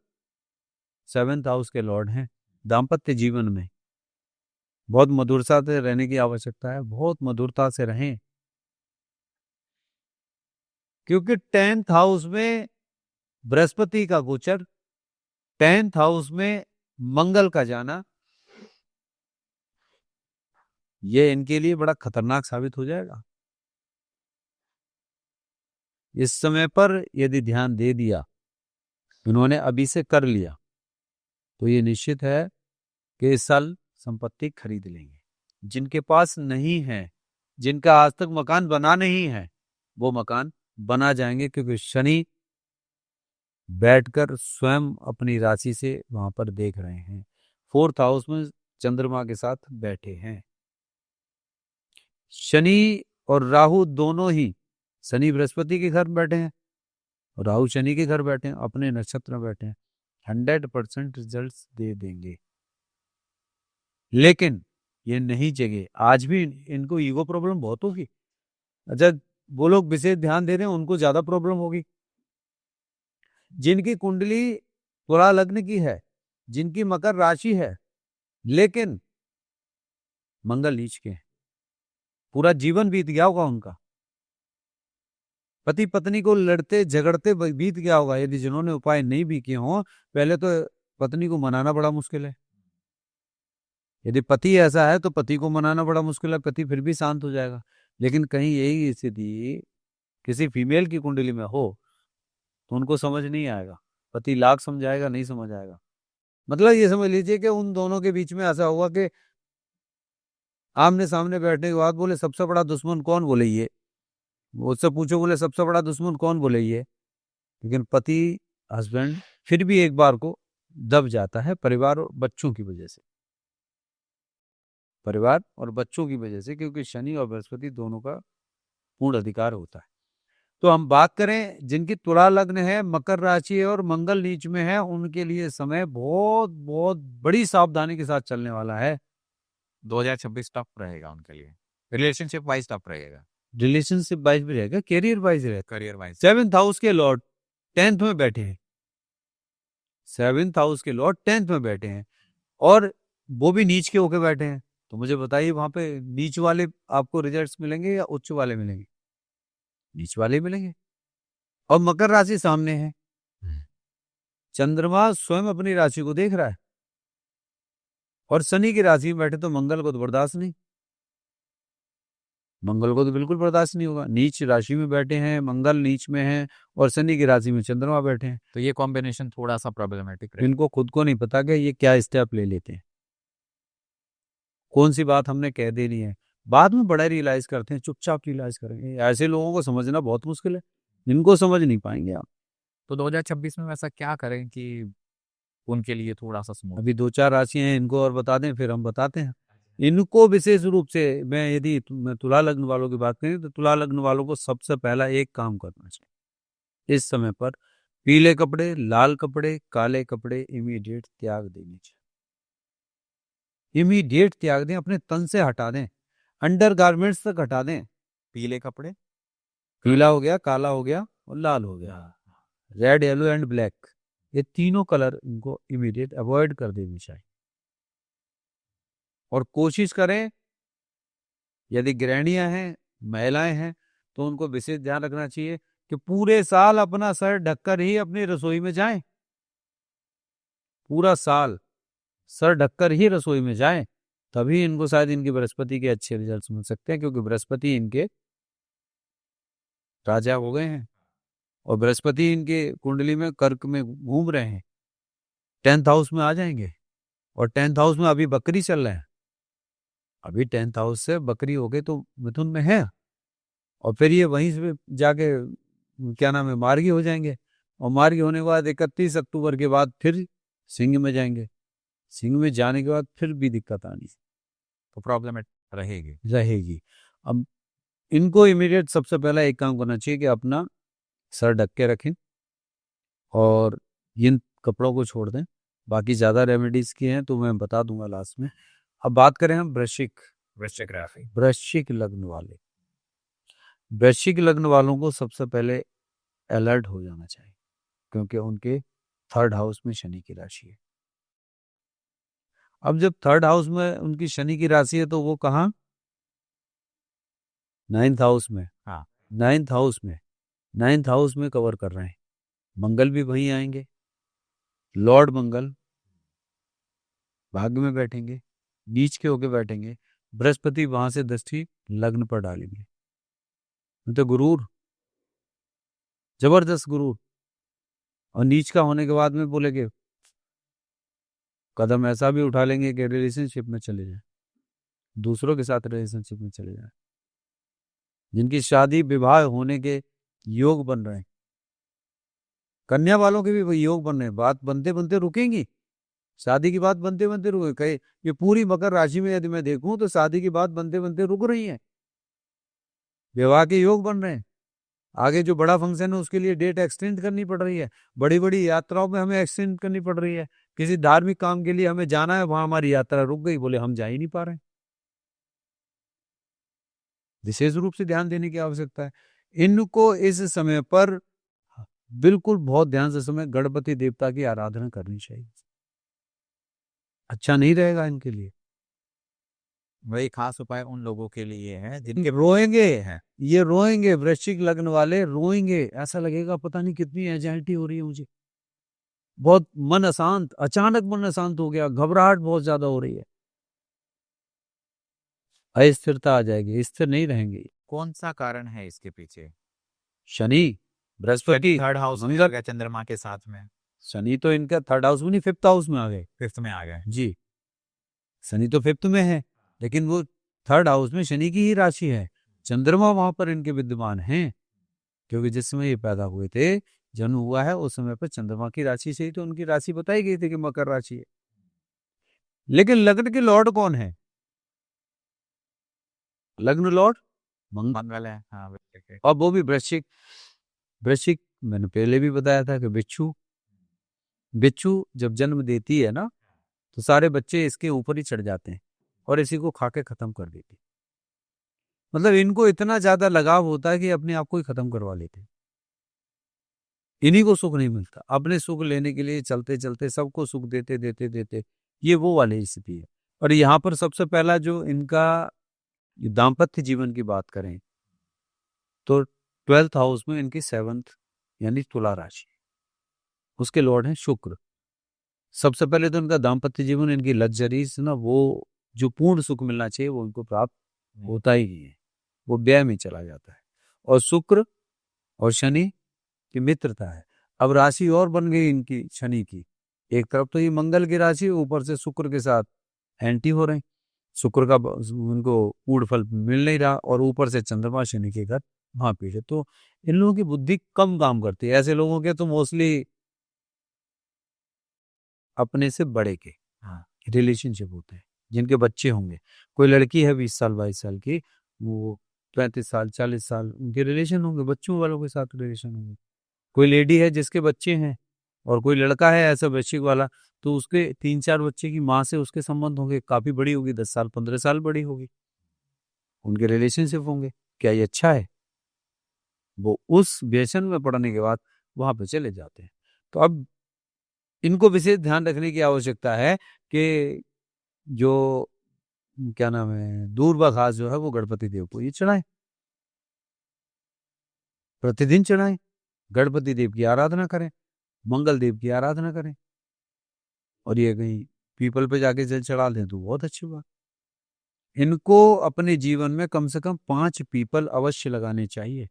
Speaker 2: 7th हाउस के लॉर्ड हैं। दाम्पत्य जीवन में बहुत मधुरता से रहने की आवश्यकता है, बहुत मधुरता से रहें, क्योंकि 10th हाउस में बृहस्पति का गोचर, 10th हाउस में मंगल का जाना, ये इनके लिए बड़ा खतरनाक साबित हो जाएगा। इस समय पर यदि ध्यान दे दिया, इन्होंने अभी से कर लिया, तो ये निश्चित है कि इस साल संपत्ति खरीद लेंगे। जिनके पास नहीं है, जिनका आज तक मकान बना नहीं है, वो मकान बना जाएंगे, क्योंकि शनि बैठकर स्वयं अपनी राशि से वहां पर देख रहे हैं। 4th हाउस में चंद्रमा के साथ बैठे हैं। शनि और राहु दोनों ही, शनि बृहस्पति के घर में बैठे हैं, राहु शनि के घर बैठे हैं, अपने नक्षत्र में बैठे हैं, 100% रिजल्ट दे देंगे। लेकिन ये नहीं जगे, आज भी इनको ईगो प्रॉब्लम बहुत होगी। अच्छा, वो लोग विशेष ध्यान दे रहे हैं, उनको ज्यादा प्रॉब्लम होगी। जिनकी कुंडली तुला लग्न की है, जिनकी मकर राशि है, लेकिन मंगल नीच के हैं, पूरा जीवन बीत गया होगा उनका, पति पत्नी को लड़ते झगड़ते बीत गया होगा। यदि जिन्होंने उपाय नहीं भी किए हों, पहले तो पत्नी को मनाना बड़ा मुश्किल है। यदि पति ऐसा है तो पति को मनाना बड़ा मुश्किल है, पति फिर भी शांत हो जाएगा। लेकिन कहीं यही स्थिति किसी फीमेल की कुंडली में हो तो उनको समझ नहीं आएगा, पति लाख समझाएगा, नहीं समझ आएगा। मतलब ये समझ लीजिए कि उन दोनों के बीच में ऐसा होगा कि आमने सामने बैठने के बाद बोले सबसे बड़ा दुश्मन कौन, बोले ये। उससे पूछो, बोले सबसे बड़ा दुश्मन कौन, बोले ये। लेकिन पति हस्बैंड फिर भी एक बार को दब जाता है, परिवार और बच्चों की वजह से, परिवार और बच्चों की वजह से, क्योंकि शनि और बृहस्पति दोनों का पूर्ण अधिकार होता है। तो हम बात करें जिनकी तुला लग्न है, मकर राशि है और मंगल नीच में है, उनके लिए समय बहुत बहुत बड़ी सावधानी के साथ चलने वाला है।
Speaker 1: 2026 टफ रहेगा उनके लिए, रिलेशनशिप वाइज टफ रहेगा,
Speaker 2: रिलेशनशिप वाइज भी रहेगा, कैरियर वाइज रहेगा।
Speaker 1: करियर वाइज
Speaker 2: 7th हाउस के लॉर्ड 10th में बैठे हैं, 7th हाउस के लॉर्ड 10th में बैठे हैं और वो भी नीच के होके बैठे हैं। तो मुझे बताइए, वहां पे नीच वाले आपको रिजल्ट्स मिलेंगे या उच्च वाले मिलेंगे? नीच वाले मिलेंगे। और मकर राशि सामने है, चंद्रमा स्वयं अपनी राशि को देख रहा है और शनि की राशि में बैठे तो मंगल को तो बर्दाश्त नहीं, मंगल को तो बिल्कुल बर्दाश्त नहीं होगा। नीच राशि में बैठे हैं, मंगल नीच में है और शनि की राशि में चंद्रमा बैठे हैं।
Speaker 1: तो ये कॉम्बिनेशन थोड़ा सा प्रॉब्लमेटिक है।
Speaker 2: इनको खुद को नहीं पता कि ये क्या स्टेप ले लेते हैं, कौन सी बात हमने कह देनी है, बाद में बड़ा रियलाइज करते हैं, चुपचाप रियलाइज करेंगे। ऐसे लोगों को समझना बहुत मुश्किल है, इनको समझ नहीं पाएंगे आप।
Speaker 1: तो 2026 में वैसा क्या करें कि उनके लिए थोड़ा सा स्मूथ?
Speaker 2: अभी 2-4 राशियां हैं, इनको और बता दें, फिर हम बताते हैं। इनको विशेष रूप से मैं यदि मैं तुला लग्न वालों की बात करें तो तुला लग्न वालों को सबसे पहला एक काम करना चाहिए, इस समय पर पीले कपड़े, लाल कपड़े, काले कपड़े इमीडिएट त्याग देने चाहिए, इमीडिएट त्याग दें, अपने तन से हटा दें, अंडर गारमेंट्स तक हटा दें।
Speaker 1: पीले कपड़े,
Speaker 2: पीला हो गया, काला हो गया और लाल हो गया, रेड, येलो एंड ब्लैक, ये तीनों कलर इनको इमीडिएट अवॉइड कर देनी चाहिए। और कोशिश करें, यदि गृहिणियां हैं, महिलाएं हैं, तो उनको विशेष ध्यान रखना चाहिए कि पूरे साल अपना सर ढककर ही अपनी रसोई में जाएं, पूरा साल सर ढककर ही रसोई में जाएं, तभी इनको शायद इनकी बृहस्पति के अच्छे रिजल्ट्स मिल सकते हैं, क्योंकि बृहस्पति इनके राजा हो गए हैं और बृहस्पति इनके कुंडली में कर्क में घूम रहे हैं, 10th हाउस में आ जाएंगे। और 10th हाउस में अभी बकरी चल रहे हैं, अभी 10th हाउस से बकरी हो गए तो मिथुन में है, और फिर ये वहीं से जाके क्या नाम है, मार्गी हो जाएंगे, और मार्गी होने के बाद 31 अक्टूबर के बाद फिर सिंह में जाएंगे, सिंह में जाने के बाद फिर भी दिक्कत आनी
Speaker 1: तो प्रॉब्लम
Speaker 2: रहेगी। अब इनको इमीडिएट सबसे पहला एक काम करना चाहिए कि अपना सर ढक के रखें और इन कपड़ों को छोड़ दें। बाकी ज्यादा रेमेडीज की हैं तो मैं बता दूंगा लास्ट में। अब बात करें हम वृश्चिक लग्न वाले, वृश्चिक लग्न वालों को सबसे पहले अलर्ट हो जाना चाहिए, क्योंकि उनके 3rd हाउस में शनि की राशि है। अब जब 3rd हाउस में उनकी शनि की राशि है तो वो कहाँ, 9th हाउस में,
Speaker 1: हाँ
Speaker 2: 9th हाउस में कवर कर रहे हैं। मंगल भी वहीं आएंगे, लॉर्ड मंगल भाग्य में बैठेंगे, नीच के होके बैठेंगे, बृहस्पति वहां से दृष्टि लग्न पर डालेंगे, तो गुरूर, जबरदस्त गुरूर। और नीच का होने के बाद में बोलेंगे कदम ऐसा भी उठा लेंगे कि रिलेशनशिप में चले जाए, दूसरों के साथ रिलेशनशिप में चले जाए, जिनकी शादी विवाह होने के योग बन रहे हैं, कन्या वालों के भी योग बन रहे हैं, बात बनते बनते रुकेंगी, शादी की बात बनते बनते रुके कहे, ये पूरी मकर राशि में यदि मैं देखूं तो शादी की बात बनते बनते रुक रही है, विवाह के योग बन रहे हैं। आगे जो बड़ा फंक्शन है उसके लिए डेट एक्सटेंड करनी पड़ रही है, बड़ी बड़ी यात्राओं में हमें एक्सटेंड करनी पड़ रही है, किसी धार्मिक काम के लिए हमें जाना है, वहां हमारी यात्रा रुक गई, बोले हम जा ही नहीं पा रहे हैं। विशेष रूप से ध्यान देने की आवश्यकता है। इनको इस समय पर बिल्कुल बहुत ध्यान से समय गणपति देवता की आराधना करनी चाहिए, अच्छा नहीं रहेगा इनके लिए।
Speaker 1: वही खास उपाय उन लोगों के लिए है
Speaker 2: इनके रोएंगे हैं, ये रोएंगे, वृश्चिक लग्न वाले रोएंगे, ऐसा लगेगा पता नहीं कितनी एंजाइटी हो रही है मुझे, बहुत मन अशांत, अचानक मन अशांत हो गया, घबराहट बहुत ज्यादा हो रही है, अस्थिरता आ जाएगी, स्थिर नहीं रहेंगे।
Speaker 1: कौन सा कारण है इसके पीछे?
Speaker 2: शनि, बृहस्पति,
Speaker 1: थर्ड हाउस में आ गया चंद्रमा के साथ में।
Speaker 2: शनि तो इनका थर्ड हाउस में नहीं, फिफ्थ हाउस में आ गए।
Speaker 1: फिफ्थ में आ गए
Speaker 2: जी, शनि तो फिफ्थ में है, लेकिन वो थर्ड हाउस में शनि की ही राशि है, चंद्रमा वहां पर इनके विद्यमान हैं, क्योंकि जिस समय ये पैदा हुए थे, जन्म हुआ है, उस समय पर चंद्रमा की राशि से ही तो उनकी राशि बताई गई थी कि मकर राशि है। लेकिन लग्न के लॉर्ड कौन है? लग्न लॉर्ड
Speaker 1: मंगल है, हाँ वृश्चिक है।
Speaker 2: और वो भी वृश्चिक। वृश्चिक मैंने पहले भी बताया था कि बिच्छू, बिच्छू जब जन्म देती है ना, तो सारे बच्चे इसके ऊपर ही चढ़ जाते हैं और इसी को खा के खत्म कर देती है। मतलब इनको इतना ज्यादा लगाव होता है कि अपने आप को ही खत्म करवा लेते हैं। इन्हीं को सुख नहीं मिलता, अपने सुख लेने के लिए चलते चलते सबको सुख देते देते देते, ये वो वाली स्थिति है। और यहाँ पर सबसे पहला जो इनका दाम्पत्य जीवन की बात करें तो 12th हाउस में इनकी 7th यानी तुला राशि, उसके लॉर्ड हैं शुक्र। सबसे पहले तो इनका दाम्पत्य जीवन, इनकी लग्जरीज ना, वो जो पूर्ण सुख मिलना चाहिए वो इनको प्राप्त होता ही नहीं है, वो व्यय में चला जाता है। और शुक्र और शनि की मित्रता है। अब राशि और बन गई इनकी शनि की, एक तरफ तो ये मंगल की राशि, ऊपर से शुक्र के साथ एंटी हो रहे हैं, शुक्र का उनको पूर्ण फल मिल नहीं रहा, और ऊपर से चंद्रमा शनि के घर वहां पीछे, तो इन लोगों की बुद्धि कम काम करती है। ऐसे लोगों के तो मोस्टली अपने से बड़े के रिलेशनशिप होते हैं, जिनके बच्चे होंगे। कोई लड़की है 20 साल 22 साल की, वो 35 साल 40 साल उनके रिलेशन होंगे, बच्चों वालों के साथ रिलेशन होंगे। कोई लेडी है जिसके बच्चे हैं, और कोई लड़का है ऐसा वृश्चिक वाला, तो उसके 3-4 बच्चे की माँ से उसके संबंध होंगे, काफी बड़ी होगी, 10 साल 15 साल बड़ी होगी, उनके रिलेशनशिप होंगे। क्या ये अच्छा है? वो उस व्यसन में पड़ने के बाद वहां पे चले जाते हैं। तो अब इनको विशेष ध्यान रखने की आवश्यकता है कि जो क्या नाम है, दूर्वा घास जो है वो गणपति देव को ये चढ़ाएं, प्रतिदिन चढ़ाएं, गणपति देव की आराधना करें, मंगल देव की आराधना करें, और ये कहीं पीपल पे जाके जल चढ़ा दें तो बहुत अच्छी बात। इनको अपने जीवन में कम से कम 5 पीपल अवश्य लगाने चाहिए।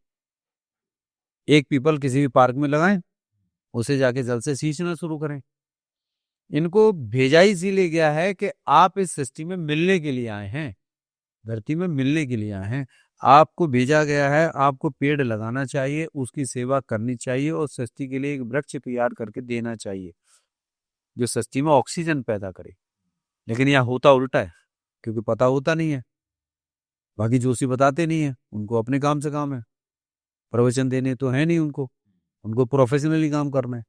Speaker 2: एक पीपल किसी भी पार्क में लगाएं, उसे जाके जल से सींचना शुरू करें। इनको भेजा ही इसीलिए गया है कि आप इस सृष्टि में मिलने के लिए आए हैं, धरती में मिलने के लिए आए हैं, आपको भेजा गया है, आपको पेड़ लगाना चाहिए, उसकी सेवा करनी चाहिए, और सृष्टि के लिए एक वृक्ष तैयार करके देना चाहिए जो सृष्टि में ऑक्सीजन पैदा करे। लेकिन यहाँ होता उल्टा है, क्योंकि पता होता नहीं है, बाकी जोशी बताते नहीं है, उनको अपने काम से काम है, प्रवचन देने तो है नहीं उनको, उनको प्रोफेशनली काम करना है,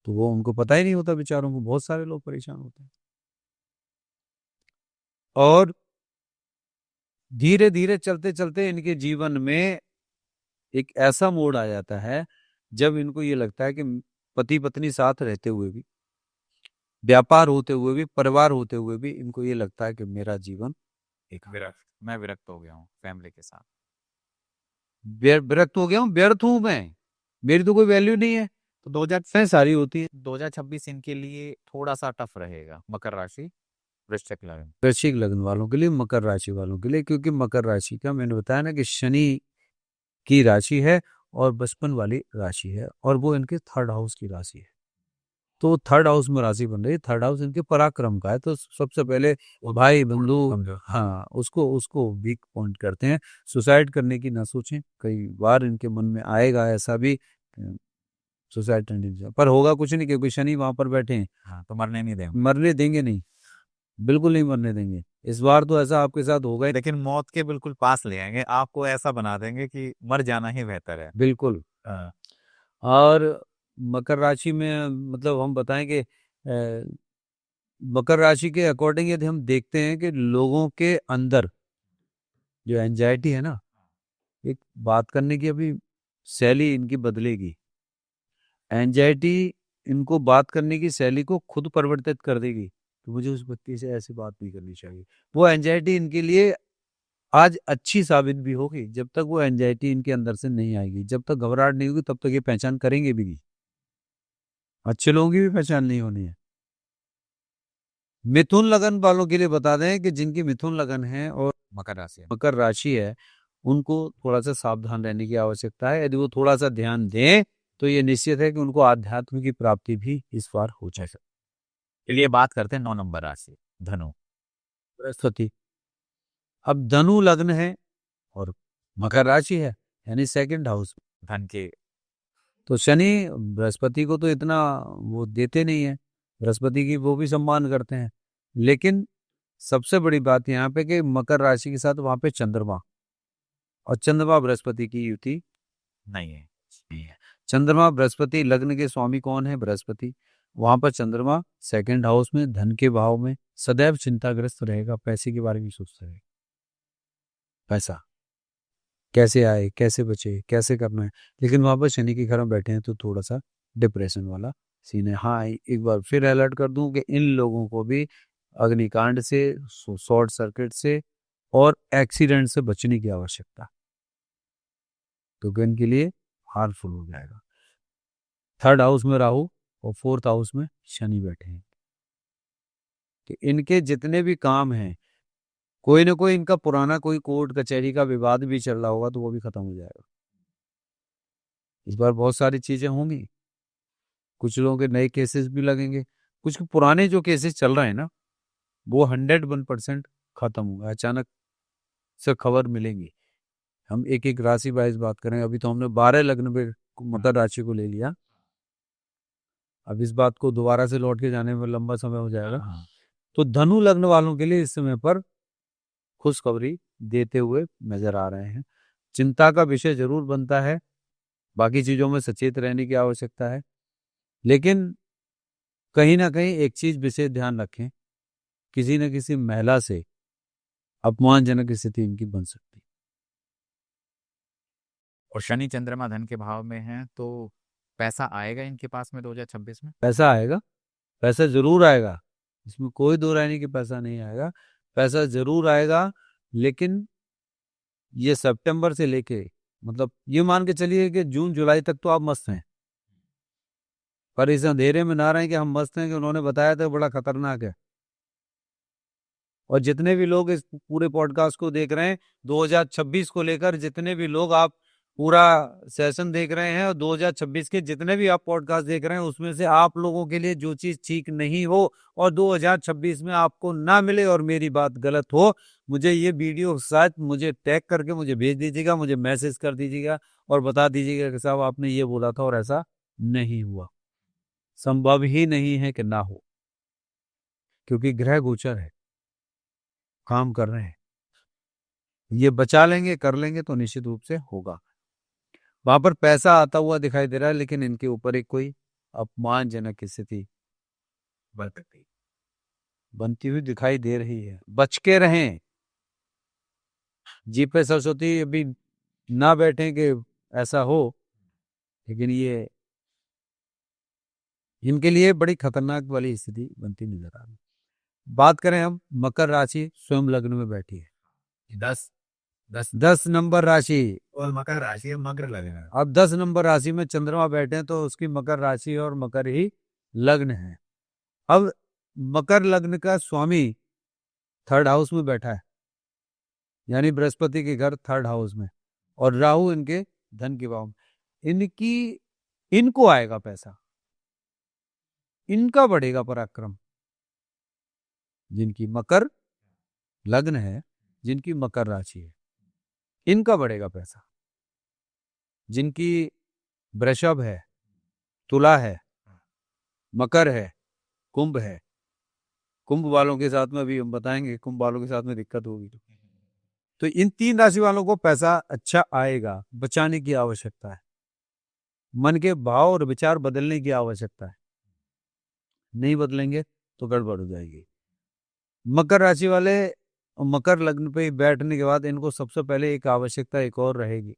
Speaker 2: तो वो उनको पता ही नहीं होता बेचारों को, बहुत सारे लोग परेशान होते हैं। और धीरे धीरे चलते चलते इनके जीवन में एक ऐसा मोड़ आ जाता है जब इनको ये लगता है कि पति पत्नी साथ रहते हुए भी, व्यापार होते हुए भी, परिवार होते हुए भी, इनको ये लगता है कि मेरा जीवन एक
Speaker 1: मैं विरक्त हो गया हूँ फैमिली के साथ,
Speaker 2: विरक्त हो गया हूँ, व्यर्थ हूं मैं, मेरी तो कोई वैल्यू नहीं है।
Speaker 1: तो 2000
Speaker 2: सारी होती है।
Speaker 1: 2026 इनके लिए थोड़ा सा टफ रहेगा, मकर राशि वृश्चिक लग्न।
Speaker 2: वृश्चिक लग्न वालों के लिए, मकर राशि वालों के लिए, क्योंकि मकर राशि का मैंने बताया ना कि शनि की राशि है और बचपन वाली राशि है, और वो इनके थर्ड हाउस की राशि है, तो थर्ड हाउस में राशि बन रही है, थर्ड हाउस इनके पराक्रम का है, तो सबसे पहले भाई बंधु, हाँ, उसको उसको वीक पॉइंट करते हैं। सुसाइड करने की ना सोचें, कई बार इनके मन में आएगा ऐसा भी सुसाइड टेंडेंसी, पर होगा कुछ नहीं, क्योंकि शनि वहां पर बैठे हैं,
Speaker 1: हाँ, तो मरने नहीं देंगे।
Speaker 2: मरने देंगे नहीं, बिल्कुल नहीं मरने देंगे। इस बार तो ऐसा आपके साथ होगा ही।
Speaker 1: लेकिन मौत के बिल्कुल पास ले आएंगे, आपको ऐसा बना देंगे कि मर जाना ही बेहतर है।
Speaker 2: बिल्कुल।
Speaker 1: हाँ।
Speaker 2: और मकर राशि में मतलब हम बताएं कि मकर राशि के अकॉर्डिंग यदि हम देखते हैं कि लोगों के अंदर जो एंजाइटी है ना, एक बात करने की अभी शैली इनकी बदलेगी। एंजाइटी इनको बात करने की शैली को खुद परिवर्तित कर देगी कि मुझे उस व्यक्ति से ऐसी बात नहीं करनी चाहिए। वो एंजाइटी इनके लिए आज अच्छी साबित भी होगी। जब तक वो एंजाइटी इनके अंदर से नहीं आएगी, जब तक घबराहट नहीं होगी, तब तक ये पहचान करेंगे भी नहीं। अच्छे लोगों की भी पहचान नहीं होनी है। मिथुन लगन वालों के लिए बता दें कि जिनकी मिथुन लगन है और मकर राशि है, उनको थोड़ा सा सावधान रहने की आवश्यकता है। यदि वो थोड़ा सा ध्यान दें तो ये निश्चित है कि उनको आध्यात्म की प्राप्ति भी इस बार हो जाए।
Speaker 1: चलिए बात करते हैं 9 नंबर राशि, धनु।
Speaker 2: बृहस्पति। अब धनु लग्न है और मकर राशि है, यानी सेकंड हाउस।
Speaker 1: धन के
Speaker 2: तो शनि बृहस्पति को तो इतना वो देते नहीं है, बृहस्पति की वो भी सम्मान करते हैं। लेकिन सबसे बड़ी बात यहाँ पे कि मकर राशि के साथ वहां पे चंद्रमा, और चंद्रमा बृहस्पति की युति
Speaker 1: नहीं है।
Speaker 2: नहीं है। चंद्रमा बृहस्पति लग्न के स्वामी कौन है? बृहस्पति। वहां पर चंद्रमा सेकंड हाउस में धन के भाव में सदैव चिंताग्रस्त रहेगा, पैसे के बारे में सोचता रहेगा। पैसा कैसे आए, कैसे बचे, कैसे करना है। लेकिन वहां पर शनि के घर में बैठे हैं तो थोड़ा सा डिप्रेशन वाला सीन है। हाँ, एक बार फिर अलर्ट कर दूं कि इन लोगों को भी अग्निकांड से, शॉर्ट सर्किट से और एक्सीडेंट से बचने की आवश्यकता, क्योंकि इनके लिए हार्मफुल हो जाएगा। थर्ड हाउस में राहु और फोर्थ हाउस में शनि बैठे हैं, कि इनके जितने भी काम हैं, कोई ना कोई इनका पुराना कोई कोर्ट कचहरी का विवाद भी चल रहा होगा तो वो भी खत्म हो जाएगा। इस बार बहुत सारी चीजें होंगी। कुछ लोगों के नए केसेस भी लगेंगे, कुछ पुराने जो केसेस चल रहे हैं ना, वो 101% खत्म होगा। अचानक से खबर मिलेंगी। हम एक एक राशि वाइज बात करें। अभी तो हमने 12 लग्न पे मकर राशि को ले लिया। अब इस बात को दोबारा से लौट के जाने में लंबा समय हो जाएगा। तो धनु लग्न वालों के लिए इस समय पर खुशखबरी देते हुए नजर आ रहे हैं। चिंता का विषय जरूर बनता है, बाकी चीजों में सचेत रहने की आवश्यकता है। लेकिन कहीं ना कहीं एक चीज विशेष ध्यान रखें, किसी न किसी महिला से अपमानजनक स्थिति इनकी बन सकती है।
Speaker 1: और शनि चंद्रमा धन के भाव में है, तो पैसा आएगा इनके पास में 2026 में।
Speaker 2: पैसा आएगा, पैसा जरूर आएगा, इसमें कोई दो राय नहीं कि पैसा नहीं आएगा। पैसा जरूर आएगा, लेकिन ये सितंबर से लेके मतलब ये मान के चलिए कि जून जुलाई तक तो आप मस्त हैं, पर इस अंधेरे में ना रहें कि हम मस्त हैं, कि उन्होंने बताया था बड़ा खतरनाक है। और जितने भी लोग इस पूरे पॉडकास्ट को देख रहे हैं, 2026 को लेकर जितने भी लोग आप पूरा सेशन देख रहे हैं और 2026 के जितने भी आप पॉडकास्ट देख रहे हैं, उसमें से आप लोगों के लिए जो चीज ठीक नहीं हो और 2026 में आपको ना मिले और मेरी बात गलत हो, मुझे ये वीडियो शायद मुझे टैग करके मुझे भेज दीजिएगा, मुझे मैसेज कर दीजिएगा और बता दीजिएगा कि साहब आपने ये बोला था और ऐसा नहीं हुआ। संभव ही नहीं है कि ना हो, क्योंकि ग्रह गोचर है, काम कर रहे हैं। ये बचा लेंगे, कर लेंगे तो निश्चित रूप से होगा। वहां पर पैसा आता हुआ दिखाई दे रहा है, लेकिन इनके ऊपर एक कोई अपमानजनक स्थिति बनती हुई दिखाई दे रही है। बच के रहें, जीप पे सरस्वती अभी ना बैठे कि ऐसा हो, लेकिन ये इनके लिए बड़ी खतरनाक वाली स्थिति बनती नजर आ रही है। बात करें हम मकर राशि स्वयं लग्न में बैठी है, 10 नंबर राशि
Speaker 1: और मकर राशि है, मकर लगेगा।
Speaker 2: अब 10 नंबर राशि में चंद्रमा बैठे हैं तो उसकी मकर राशि और मकर ही लग्न है। अब मकर लग्न का स्वामी थर्ड हाउस में बैठा है, यानी बृहस्पति के घर थर्ड हाउस में, और राहु इनके धन के भाव में। इनकी इनको आएगा पैसा, इनका बढ़ेगा पराक्रम। जिनकी मकर लग्न है, जिनकी मकर राशि है, इनका बढ़ेगा पैसा। जिनकी वृषभ है, तुला है, मकर है, कुंभ है, कुंभ वालों के साथ में अभी हम बताएंगे, कुंभ वालों के साथ में दिक्कत होगी। तो इन 3 राशि वालों को पैसा अच्छा आएगा, बचाने की आवश्यकता है, मन के भाव और विचार बदलने की आवश्यकता है, नहीं बदलेंगे तो गड़बड़ हो जाएगी। मकर राशि वाले मकर लग्न पे बैठने के बाद इनको सबसे पहले एक आवश्यकता एक और रहेगी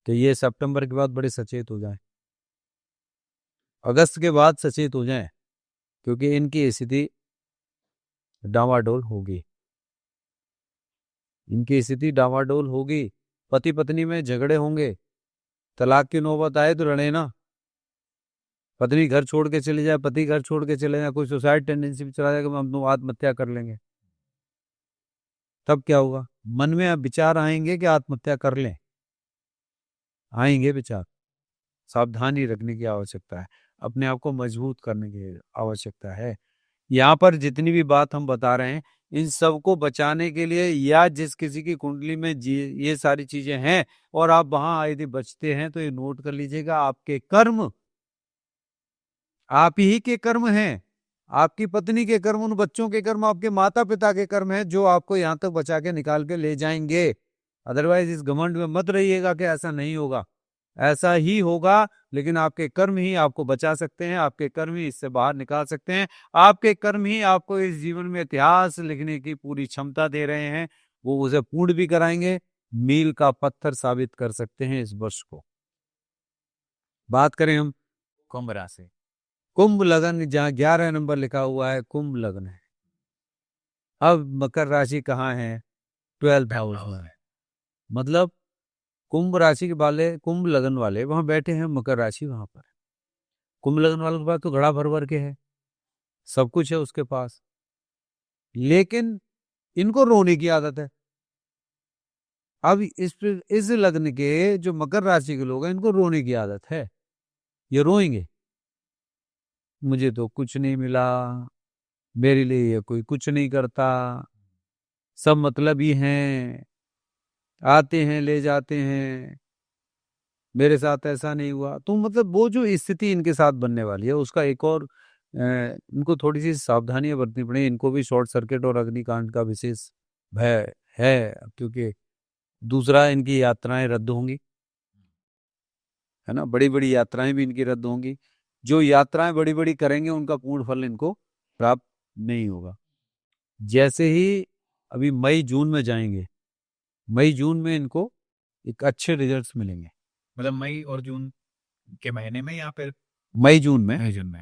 Speaker 2: कि ये सितंबर के बाद बड़े सचेत हो जाएं, अगस्त के बाद सचेत हो जाएं, क्योंकि इनकी स्थिति डामाडोल होगी, इनकी स्थिति डामाडोल होगी, पति पत्नी में झगड़े होंगे, तलाक की नौबत आए तो लड़े ना, पत्नी घर छोड़ के चली जाए, पति घर छोड़ के चले जाए, कोई सुसाइड टेंडेंसी भी चला जाएगा, हम दोनों आत्महत्या कर लेंगे, तब क्या होगा? मन में अब विचार आएंगे कि आत्महत्या कर लें, आएंगे विचार। सावधानी रखने की आवश्यकता है, अपने आप को मजबूत करने की आवश्यकता है। यहाँ पर जितनी भी बात हम बता रहे हैं, इन सब को बचाने के लिए या जिस किसी की कुंडली में ये सारी चीजें हैं और आप वहां यदि बचते हैं तो ये नोट कर लीजिएगा, आपके कर्म आप ही के कर्म हैं, आपकी पत्नी के कर्म, उन बच्चों के कर्म, आपके माता पिता के कर्म हैं जो आपको यहाँ तक बचा के निकाल के ले जाएंगे। अदरवाइज इस घमंड में मत रहिएगा कि ऐसा नहीं होगा, ऐसा ही होगा, लेकिन आपके कर्म ही आपको बचा सकते हैं, आपके कर्म ही इससे बाहर निकाल सकते हैं, आपके कर्म ही आपको इस जीवन में इतिहास लिखने की पूरी क्षमता दे रहे हैं, वो उसे पूर्ण भी कराएंगे, मील का पत्थर साबित कर सकते हैं इस वर्ष को। बात करें हम
Speaker 1: कुंभ राशि,
Speaker 2: कुंभ लग्न, जहाँ 11 नंबर लिखा हुआ है कुंभ लग्न है। अब मकर राशि कहाँ है? 12th हाउस में, मतलब कुंभ राशि के वाले, कुंभ लग्न वाले वहां बैठे हैं, मकर राशि वहां पर। कुंभ लग्न वालों के पास तो घड़ा भर भर के है, सब कुछ है उसके पास, लेकिन इनको रोने की आदत है। अब इस लग्न के जो मकर राशि के लोग हैं, इनको रोने की आदत है, ये रोएंगे, मुझे तो कुछ नहीं मिला, मेरे लिए ये कोई कुछ नहीं करता, सब मतलब ही हैं, आते हैं ले जाते हैं, मेरे साथ ऐसा नहीं हुआ। तो मतलब वो जो स्थिति इनके साथ बनने वाली है उसका एक और इनको थोड़ी सी सावधानियां बरतनी पड़ेगी, इनको भी शॉर्ट सर्किट और अग्निकांड का विशेष भय है, क्योंकि दूसरा इनकी यात्राएं रद्द होंगी, है ना, बड़ी बड़ी यात्राएं भी इनकी रद्द होंगी, जो यात्राएं बड़ी बड़ी करेंगे उनका पूर्ण फल इनको प्राप्त नहीं होगा। जैसे ही अभी मई जून में जाएंगे, मई जून में इनको एक अच्छे रिजल्ट्स मिलेंगे,
Speaker 1: मतलब मई और जून के महीने में या फिर
Speaker 2: मई जून में,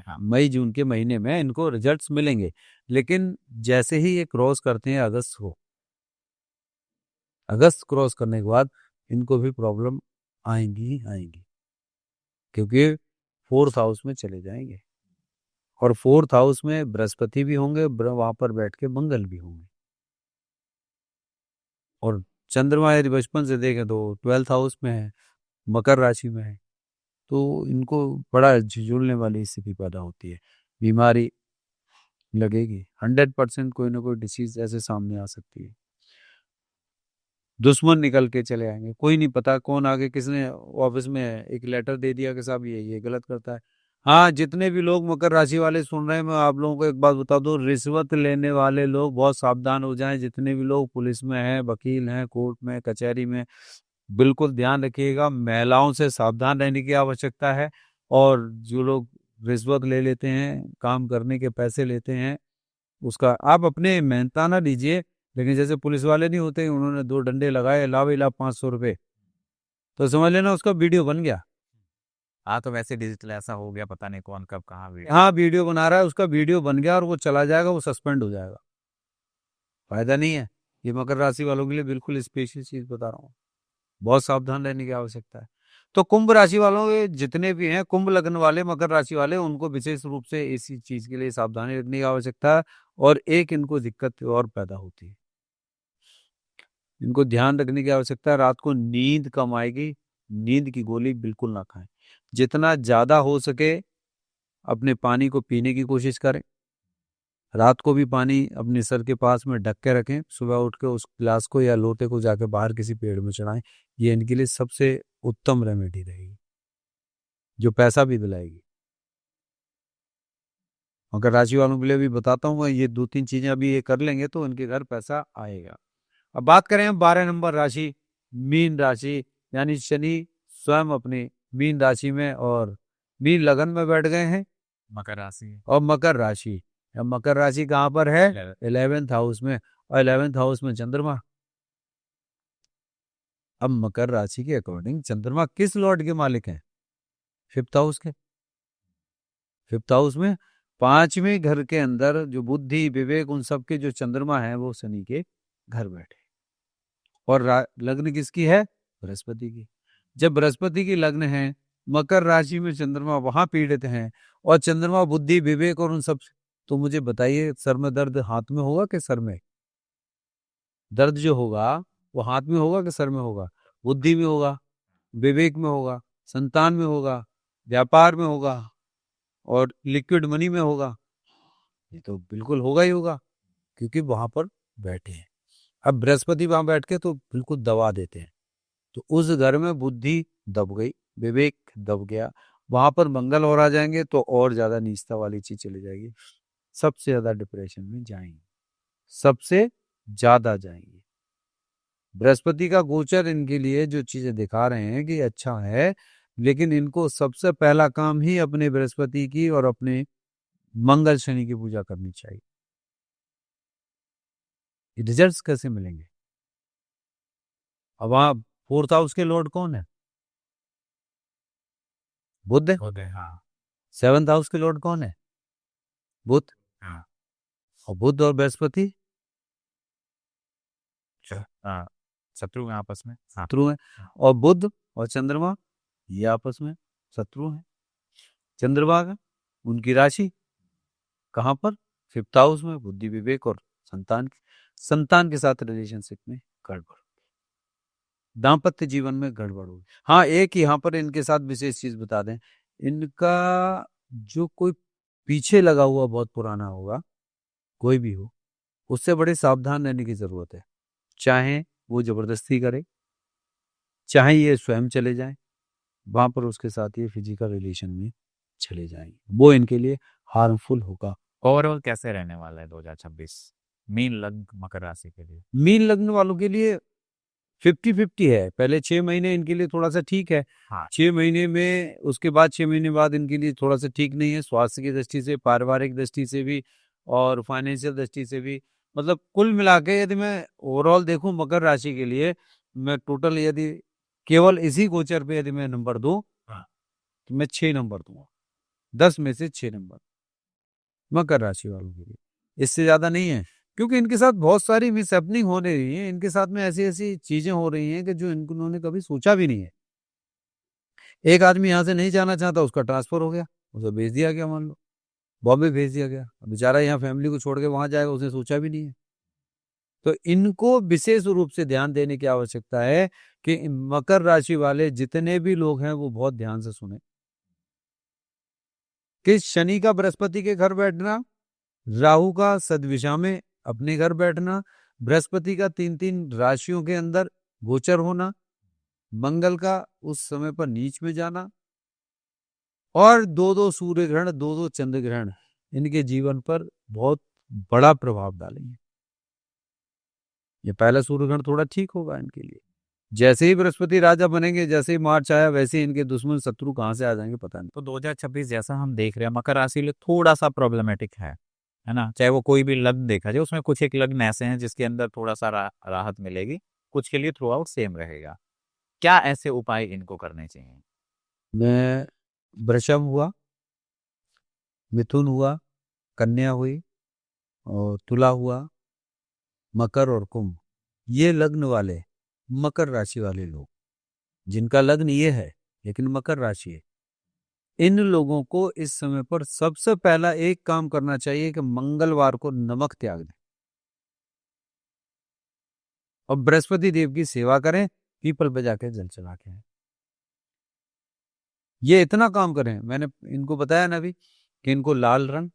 Speaker 1: हाँ।
Speaker 2: मई जून के महीने में इनको रिजल्ट्स मिलेंगे। लेकिन जैसे ही ये क्रॉस करते हैं अगस्त को, अगस्त क्रॉस करने के बाद इनको भी प्रॉब्लम आएंगी ही आएंगी, क्योंकि 4th हाउस में चले जाएंगे और 4th हाउस में बृहस्पति भी होंगे, वहां पर बैठ के मंगल भी होंगे, और चंद्रमा यदि बचपन से देखें तो 12th हाउस में है, मकर राशि में है, तो इनको बड़ा झुलने वाली स्थिति पैदा होती है, बीमारी लगेगी, 100% कोई ना कोई डिसीज ऐसे सामने आ सकती है, दुश्मन निकल के चले आएंगे, कोई नहीं पता कौन आगे, किसने ऑफिस में एक लेटर दे दिया कि साहब ये गलत करता है। हाँ, जितने भी लोग मकर राशि वाले सुन रहे हैं, मैं आप लोगों को एक बात बता दूं, रिश्वत लेने वाले लोग बहुत सावधान हो जाएं, जितने भी लोग पुलिस में हैं, वकील हैं, कोर्ट में, कचहरी में, बिल्कुल ध्यान रखिएगा, महिलाओं से सावधान रहने की आवश्यकता है। और जो लोग रिश्वत ले लेते हैं, काम करने के पैसे लेते हैं, उसका आप अपने मेहनताना लीजिए, लेकिन जैसे पुलिस वाले नहीं होते, उन्होंने 2 डंडे लगाए, लाभ ही लाभ 500 रुपये, तो समझ लेना उसका वीडियो बन गया।
Speaker 1: हाँ, तो वैसे डिजिटल ऐसा हो गया, पता नहीं कौन कब कहाँ
Speaker 2: हाँ, वीडियो बना रहा है, उसका वीडियो बन गया और वो चला जाएगा, वो सस्पेंड हो जाएगा, फायदा नहीं है। ये मकर राशि वालों के लिए बिल्कुल स्पेशल चीज बता रहा हूँ, बहुत सावधान रहने की आवश्यकता है। तो कुंभ राशि वालों के जितने भी हैं, कुंभ लग्न वाले, मकर राशि वाले, उनको विशेष रूप से इसी चीज के लिए सावधानी रखने की आवश्यकता है। और एक इनको दिक्कत और पैदा होती है, इनको ध्यान रखने की आवश्यकता है, रात को नींद कम आएगी, नींद की गोली बिल्कुल ना खाएं, जितना ज्यादा हो सके अपने पानी को पीने की कोशिश करें, रात को भी पानी अपने सर के पास में ढक के रखें, सुबह उठ के उस गिलास को या लोटे को जाके बाहर किसी पेड़ में चढ़ाएं, ये इनके लिए सबसे उत्तम रेमेडी रहेगी, जो पैसा भी दिलाएगी। मकर राशि वालों के लिए भी बताता हूँ, ये 2-3 चीजें अभी ये कर लेंगे तो उनके घर पैसा आएगा। अब बात करें हम 12 नंबर राशि मीन राशि, यानी शनि स्वयं अपनी मीन राशि में और मीन लगन में बैठ गए हैं।
Speaker 1: मकर राशि
Speaker 2: और मकर राशि, अब मकर राशि कहाँ पर है? 11th हाउस में, और 11th हाउस में चंद्रमा। अब मकर राशि के अकॉर्डिंग चंद्रमा किस लॉर्ड के मालिक हैं? 5th हाउस के। 5th हाउस में 5वें घर के अंदर जो बुद्धि विवेक उन सब के जो चंद्रमा है वो शनि के घर बैठे। और लग्न किसकी है? बृहस्पति की। जब बृहस्पति की लग्न है, मकर राशि में चंद्रमा वहां पीड़ित हैं, और चंद्रमा बुद्धि विवेक और उन सब, तो मुझे बताइए सर में दर्द हाथ में होगा कि सर में? दर्द जो होगा वो हाथ में होगा कि सर में होगा? बुद्धि में होगा, विवेक में होगा, संतान में होगा, व्यापार में होगा, और लिक्विड मनी में होगा। ये तो बिल्कुल होगा ही होगा, क्योंकि वहां पर बैठे हैं। अब बृहस्पति वहां बैठ के तो बिल्कुल दबा देते हैं, तो उस घर में बुद्धि दब गई, विवेक दब गया, वहां पर मंगल और आ जाएंगे तो और ज्यादा नीचता वाली चीज चली जाएगी, सबसे ज्यादा डिप्रेशन में जाएंगे, सबसे ज्यादा जाएंगे। बृहस्पति का गोचर इनके लिए जो चीजें दिखा रहे हैं कि अच्छा है, लेकिन इनको सबसे पहला काम ही अपने बृहस्पति की और अपने मंगल शनि की पूजा करनी चाहिए। रिजल्ट्स कैसे मिलेंगे? अब वहां 4th हाउस के लॉर्ड कौन है? बुध है।
Speaker 1: बुध है, हाँ।
Speaker 2: 7th हाउस के लॉर्ड कौन है? बुध।
Speaker 1: हाँ।
Speaker 2: और बुध और बृहस्पति
Speaker 1: हाँ, शत्रु हैं आपस में। हाँ।
Speaker 2: शत्रु हैं, और बुध और चंद्रमा ये आपस में शत्रु हैं। चंद्रमा का उनकी राशि कहाँ पर? 5th हाउस में, बुद्धि विवेक और संतान के साथ रिलेशनशिप में गड़बड़, दाम्पत्य जीवन में गड़बड़ होगी। हाँ, एक यहाँ पर इनके साथ विशेष चीज बता दें, इनका जो कोई पीछे लगा हुआ बहुत पुराना होगा, कोई भी हो, उससे बड़े सावधान रहने की जरूरत है। चाहे वो जबरदस्ती करे, चाहे ये स्वयं चले जाए, वहां पर उसके साथ ये फिजिकल रिलेशन में चले जाएंगे, वो इनके लिए हार्मफुल होगा।
Speaker 1: ओवरऑल कैसे रहने वाला है 2026 मीन लग्न मकर राशि के लिए?
Speaker 2: मीन लग्न वालों के लिए 50-50 है। पहले 6 महीने इनके लिए थोड़ा सा ठीक है।
Speaker 1: हाँ।
Speaker 2: 6 महीने में, उसके बाद 6 महीने बाद इनके लिए थोड़ा सा ठीक नहीं है, स्वास्थ्य की दृष्टि से, पारिवारिक दृष्टि से भी, और फाइनेंशियल दृष्टि से भी। मतलब कुल मिला के यदि मैं ओवरऑल देखूं मकर राशि के लिए, मैं टोटल यदि केवल इसी गोचर पे यदि मैं नंबर दूं,
Speaker 1: हाँ।
Speaker 2: तो मैं 6 नंबर दूंगा। 10 में से 6 नंबर मकर राशि वालों के लिए, इससे ज्यादा नहीं है। क्योंकि इनके साथ बहुत सारी मिसहैपनिंग हो रही है, इनके साथ में ऐसी ऐसी चीजें हो रही हैं कि जो इन्होंने कभी सोचा भी नहीं है। एक आदमी यहाँ से नहीं जाना चाहता, उसका ट्रांसफर हो गया, उसे भेज दिया गया, मान लो बॉम्बे भेज दिया गया, अब बेचारा यहाँ फैमिली को छोड़ के वहां जाएगा, उसने सोचा भी नहीं है। तो इनको विशेष रूप से ध्यान देने की आवश्यकता है कि मकर राशि वाले जितने भी लोग हैं वो बहुत ध्यान से सुने कि शनि का बृहस्पति के घर बैठना, राहु का सदविषा में अपने घर बैठना, बृहस्पति का 3-3 राशियों के अंदर गोचर होना, मंगल का उस समय पर नीच में जाना, और 2-2 सूर्य ग्रहण, 2-2 चंद्र ग्रहण इनके जीवन पर बहुत बड़ा प्रभाव डालेंगे। ये पहला सूर्य ग्रहण थोड़ा ठीक होगा इनके लिए। जैसे ही बृहस्पति राजा बनेंगे, जैसे ही मार्च आया, वैसे ही इनके दुश्मन शत्रु कहां से आ जाएंगे पता नहीं।
Speaker 1: तो 2026 जैसा हम देख रहे हैं मकर राशि लिए थोड़ा सा प्रॉब्लमेटिक है ना? चाहे वो कोई भी लग्न देखा जाए, उसमें कुछ एक लग्न ऐसे हैं जिसके अंदर थोड़ा सा राहत मिलेगी, कुछ के लिए थ्रू आउट सेम रहेगा। क्या ऐसे उपाय इनको करने चाहिए?
Speaker 2: मैं वृषभ हुआ, मिथुन हुआ, कन्या हुई, और तुला हुआ, मकर और कुंभ, ये लग्न वाले मकर राशि वाले लोग जिनका लग्न ये है लेकिन मकर राशि है, इन लोगों को इस समय पर सबसे पहला एक काम करना चाहिए कि मंगलवार को नमक त्याग दें और बृहस्पति देव की सेवा करें, पीपल पे जाके जल चढ़ा के आएं। ये इतना काम करें, मैंने इनको बताया ना अभी कि इनको लाल रंग,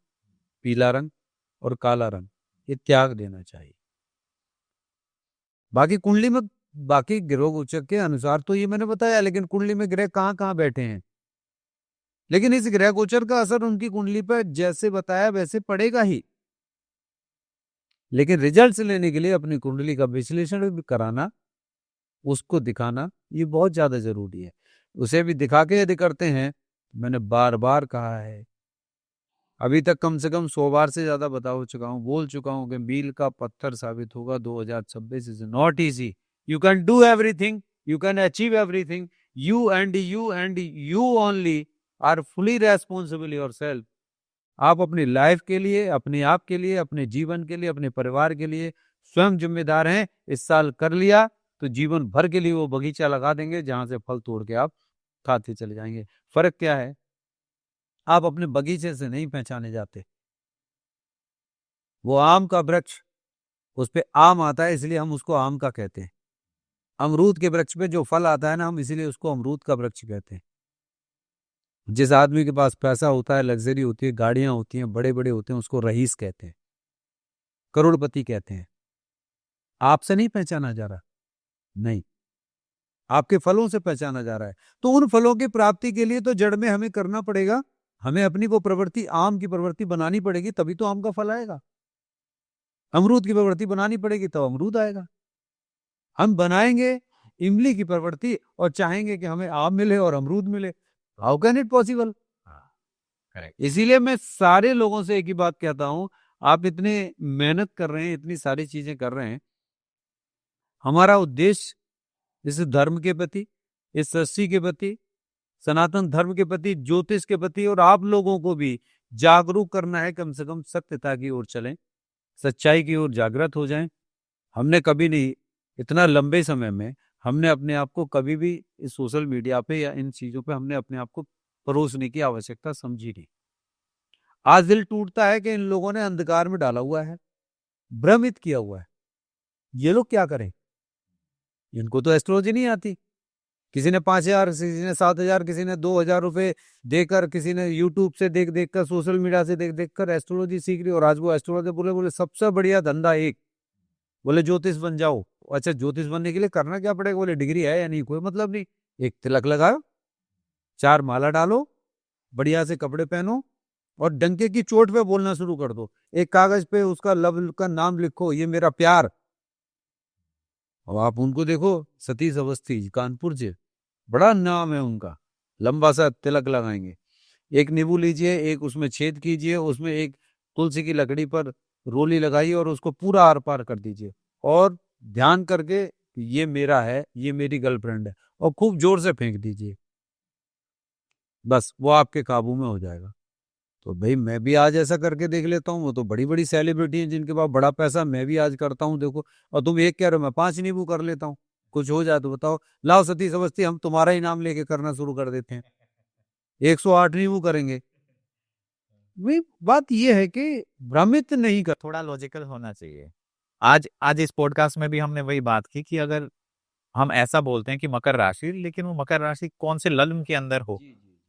Speaker 2: पीला रंग और काला रंग ये त्याग देना चाहिए। बाकी कुंडली में, बाकी ग्रह गोचर के अनुसार तो ये मैंने बताया, लेकिन कुंडली में ग्रह कहाँ कहाँ बैठे हैं लेकिन इस ग्रह गोचर का असर उनकी कुंडली पर जैसे बताया वैसे पड़ेगा ही। लेकिन रिजल्ट्स लेने के लिए अपनी कुंडली का विश्लेषण भी कराना, उसको दिखाना, ये बहुत ज्यादा जरूरी है। उसे भी दिखा के यदि करते हैं, मैंने बार बार कहा है, अभी तक कम से कम 100 बार से ज्यादा बोल चुका हूं कि मील का पत्थर साबित होगा 2026 is not easy. You can do everything, you can achieve everything, you only are fully responsible yourself. आप अपनी लाइफ के लिए, अपने आप के लिए, अपने जीवन के लिए, अपने परिवार के लिए स्वयं जिम्मेदार हैं। इस साल कर लिया तो जीवन भर के लिए वो बगीचा लगा देंगे जहां से फल तोड़ के आप खाते चले जाएंगे। फर्क क्या है, आप अपने बगीचे से नहीं पहचाने जाते। वो आम का वृक्ष, उस पे आम आता है इसलिए हम उसको आम का कहते हैं। अमरूद के वृक्ष पे जो फल आता है ना, हम इसीलिए उसको अमरूद का वृक्ष कहते हैं। जिस आदमी के पास पैसा होता है, लग्जरी होती है, गाड़ियां होती हैं, बड़े बड़े होते हैं, उसको रईस कहते हैं, करोड़पति कहते हैं। आपसे नहीं पहचाना जा रहा, नहीं, आपके फलों से पहचाना जा रहा है। तो उन फलों की प्राप्ति के लिए तो जड़ में हमें करना पड़ेगा, हमें अपनी वो प्रवृत्ति, आम की प्रवृत्ति बनानी पड़ेगी, तभी तो आम का फल आएगा। अमरूद की प्रवृत्ति बनानी पड़ेगी तब अमरूद आएगा। हम बनाएंगे इमली की प्रवृत्ति और चाहेंगे कि हमें आम मिले और अमरूद मिले, हाउ कैन इट पॉसिबल? इसीलिए मैं सारे लोगों से एक ही बात कहता हूं, आप इतने मेहनत कर रहे हैं, इतनी सारी चीजें कर रहे हैं, हमारा उद्देश्य इस धर्म के प्रति, इस सृष्टि के प्रति, सनातन धर्म के प्रति, ज्योतिष के प्रति, और आप लोगों को भी जागरूक करना है। कम से कम सत्यता की ओर चलें, सच्चाई की ओर जागृत हो जाएं। हमने कभी नहीं, इतना लंबे समय में हमने अपने आप को कभी भी इस सोशल मीडिया पे या इन चीजों पे हमने अपने आप को परोसने की आवश्यकता समझी नहीं। आज दिल टूटता है कि इन लोगों ने अंधकार में डाला हुआ है, भ्रमित किया हुआ है। ये लोग क्या करें, इनको तो एस्ट्रोलॉजी नहीं आती। किसी ने 5,000, किसी ने 7,000, किसी ने 2,000 रुपए देकर, किसी ने यूट्यूब से देख देख कर, सोशल मीडिया से देख देख कर एस्ट्रोलॉजी सीख रही। और आज वो एस्ट्रोलॉजी बोले सबसे बढ़िया धंधा एक, बोले ज्योतिष बन जाओ। अच्छा, ज्योतिष बनने के लिए करना क्या पड़ेगा? बोले डिग्री है या नहीं, कोई मतलब नहीं, एक तिलक लगाओ, 4 माला डालो, बढ़िया से कपड़े पहनो और डंके की चोट पे बोलना शुरू कर दो। एक कागज पे उसका लव का नाम लिखो, ये मेरा प्यार। और आप उनको देखो, सतीश अवस्थी कानपुर से, बड़ा नाम है उनका, लंबा सा तिलक लगाएंगे। एक नींबू लीजिए, एक उसमें छेद कीजिए, उसमें एक तुलसी की लकड़ी पर रोली लगाइए और उसको पूरा आर पार कर दीजिए और ध्यान करके ये मेरा है, ये मेरी गर्लफ्रेंड है, और खूब जोर से फेंक दीजिए। बस वो आपके काबू में हो जाएगा। तो भाई मैं भी आज ऐसा करके देख लेता हूँ, वो तो बड़ी बड़ी सेलिब्रिटी हैं जिनके पास बड़ा पैसा, मैं भी आज करता हूँ देखो। और तुम एक कह रहे हो, मैं 5 नींबू कर लेता हूँ, कुछ हो जाए तो बताओ, लाओ सतीश अवस्थी, हम तुम्हारा ही नाम लेके करना शुरू कर देते हैं, 108 नींबू करेंगे। भाई बात ये है कि भ्रमित नहीं कर,
Speaker 1: थोड़ा लॉजिकल होना चाहिए। आज इस पॉडकास्ट में भी हमने वही बात की कि अगर हम ऐसा बोलते हैं कि मकर राशि, लेकिन वो मकर राशि कौन से लग्न के अंदर हो,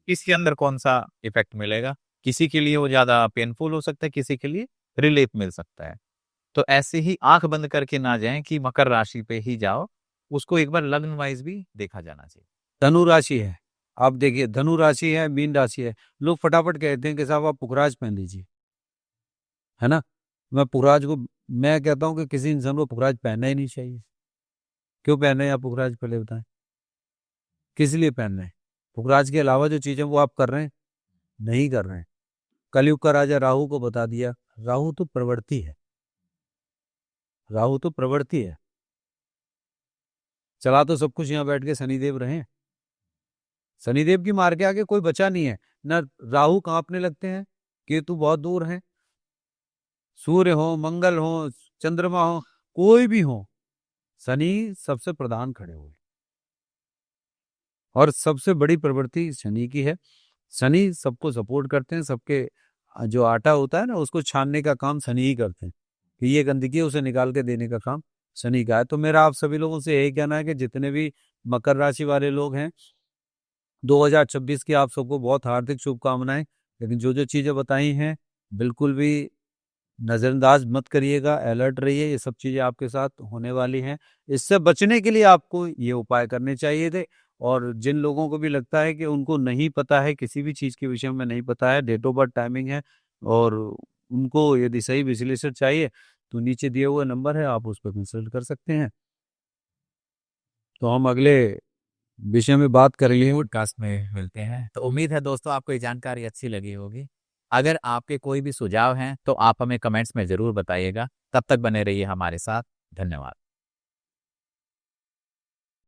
Speaker 1: किसके अंदर कौन सा इफेक्ट मिलेगा, किसी के लिए वो ज्यादा पेनफुल हो सकता है, किसी के लिए रिलीफ मिल सकता है। तो ऐसे ही आंख बंद करके ना जाएं कि मकर राशि पे ही जाओ, उसको एक बार लग्न वाइज भी देखा जाना चाहिए।
Speaker 2: धनु राशि है, आप देखिए धनु राशि है, मीन राशि है, लोग फटाफट कहते हैं कि साहब आप पुखराज पहन लीजिए, है ना। मैं कहता हूं कि किसी इंसान को पुखराज पहनना ही नहीं चाहिए। क्यों पहन रहे हैं आप पुखराज, पहले बताएं, किस लिए पहन रहे हैं? पुखराज के अलावा जो चीजें वो आप कर रहे हैं, नहीं कर रहे हैं। कलयुग का राजा राहु को बता दिया, राहु तो प्रवृत्ति है, राहु तो प्रवृत्ति है। चला तो सब कुछ यहाँ बैठ के शनिदेव रहे, शनिदेव की मार के आगे कोई बचा नहीं है। न राहु कांपने लगते हैं, केतु बहुत दूर है, सूर्य हो, मंगल हो, चंद्रमा हो, कोई भी हो, शनि सबसे प्रधान खड़े हुए। और सबसे बड़ी प्रवृत्ति शनि की है। शनि सबको सपोर्ट करते हैं, सबके जो आटा होता है ना, उसको छानने का काम शनि ही करते हैं, कि ये गंदगी है उसे निकाल के देने का काम शनि का है। तो मेरा आप सभी लोगों से यही कहना है कि जितने भी मकर राशि वाले लोग हैं, 2026 की आप सबको बहुत हार्दिक शुभकामनाएं। लेकिन जो जो चीजें बताई हैं बिल्कुल भी नजरअंदाज मत करिएगा, अलर्ट रहिए, ये सब चीजें आपके साथ होने वाली हैं। इससे बचने के लिए आपको ये उपाय करने चाहिए थे। और जिन लोगों को भी लगता है कि उनको नहीं पता है, किसी भी चीज़ के विषय में नहीं पता है, डेट ऑफ बर्थ टाइमिंग है, और उनको यदि सही विश्लेषण चाहिए तो नीचे दिए हुए नंबर है, आप उस पर कंसल्ट कर सकते हैं। तो हम अगले विषय में बात करेंगे।
Speaker 1: पॉडकास्ट में मिलते हैं। तो उम्मीद है दोस्तों आपको ये जानकारी अच्छी लगी होगी। अगर आपके कोई भी सुझाव हैं तो आप हमें कमेंट्स में ज़रूर बताइएगा। तब तक बने रहिए हमारे साथ। धन्यवाद।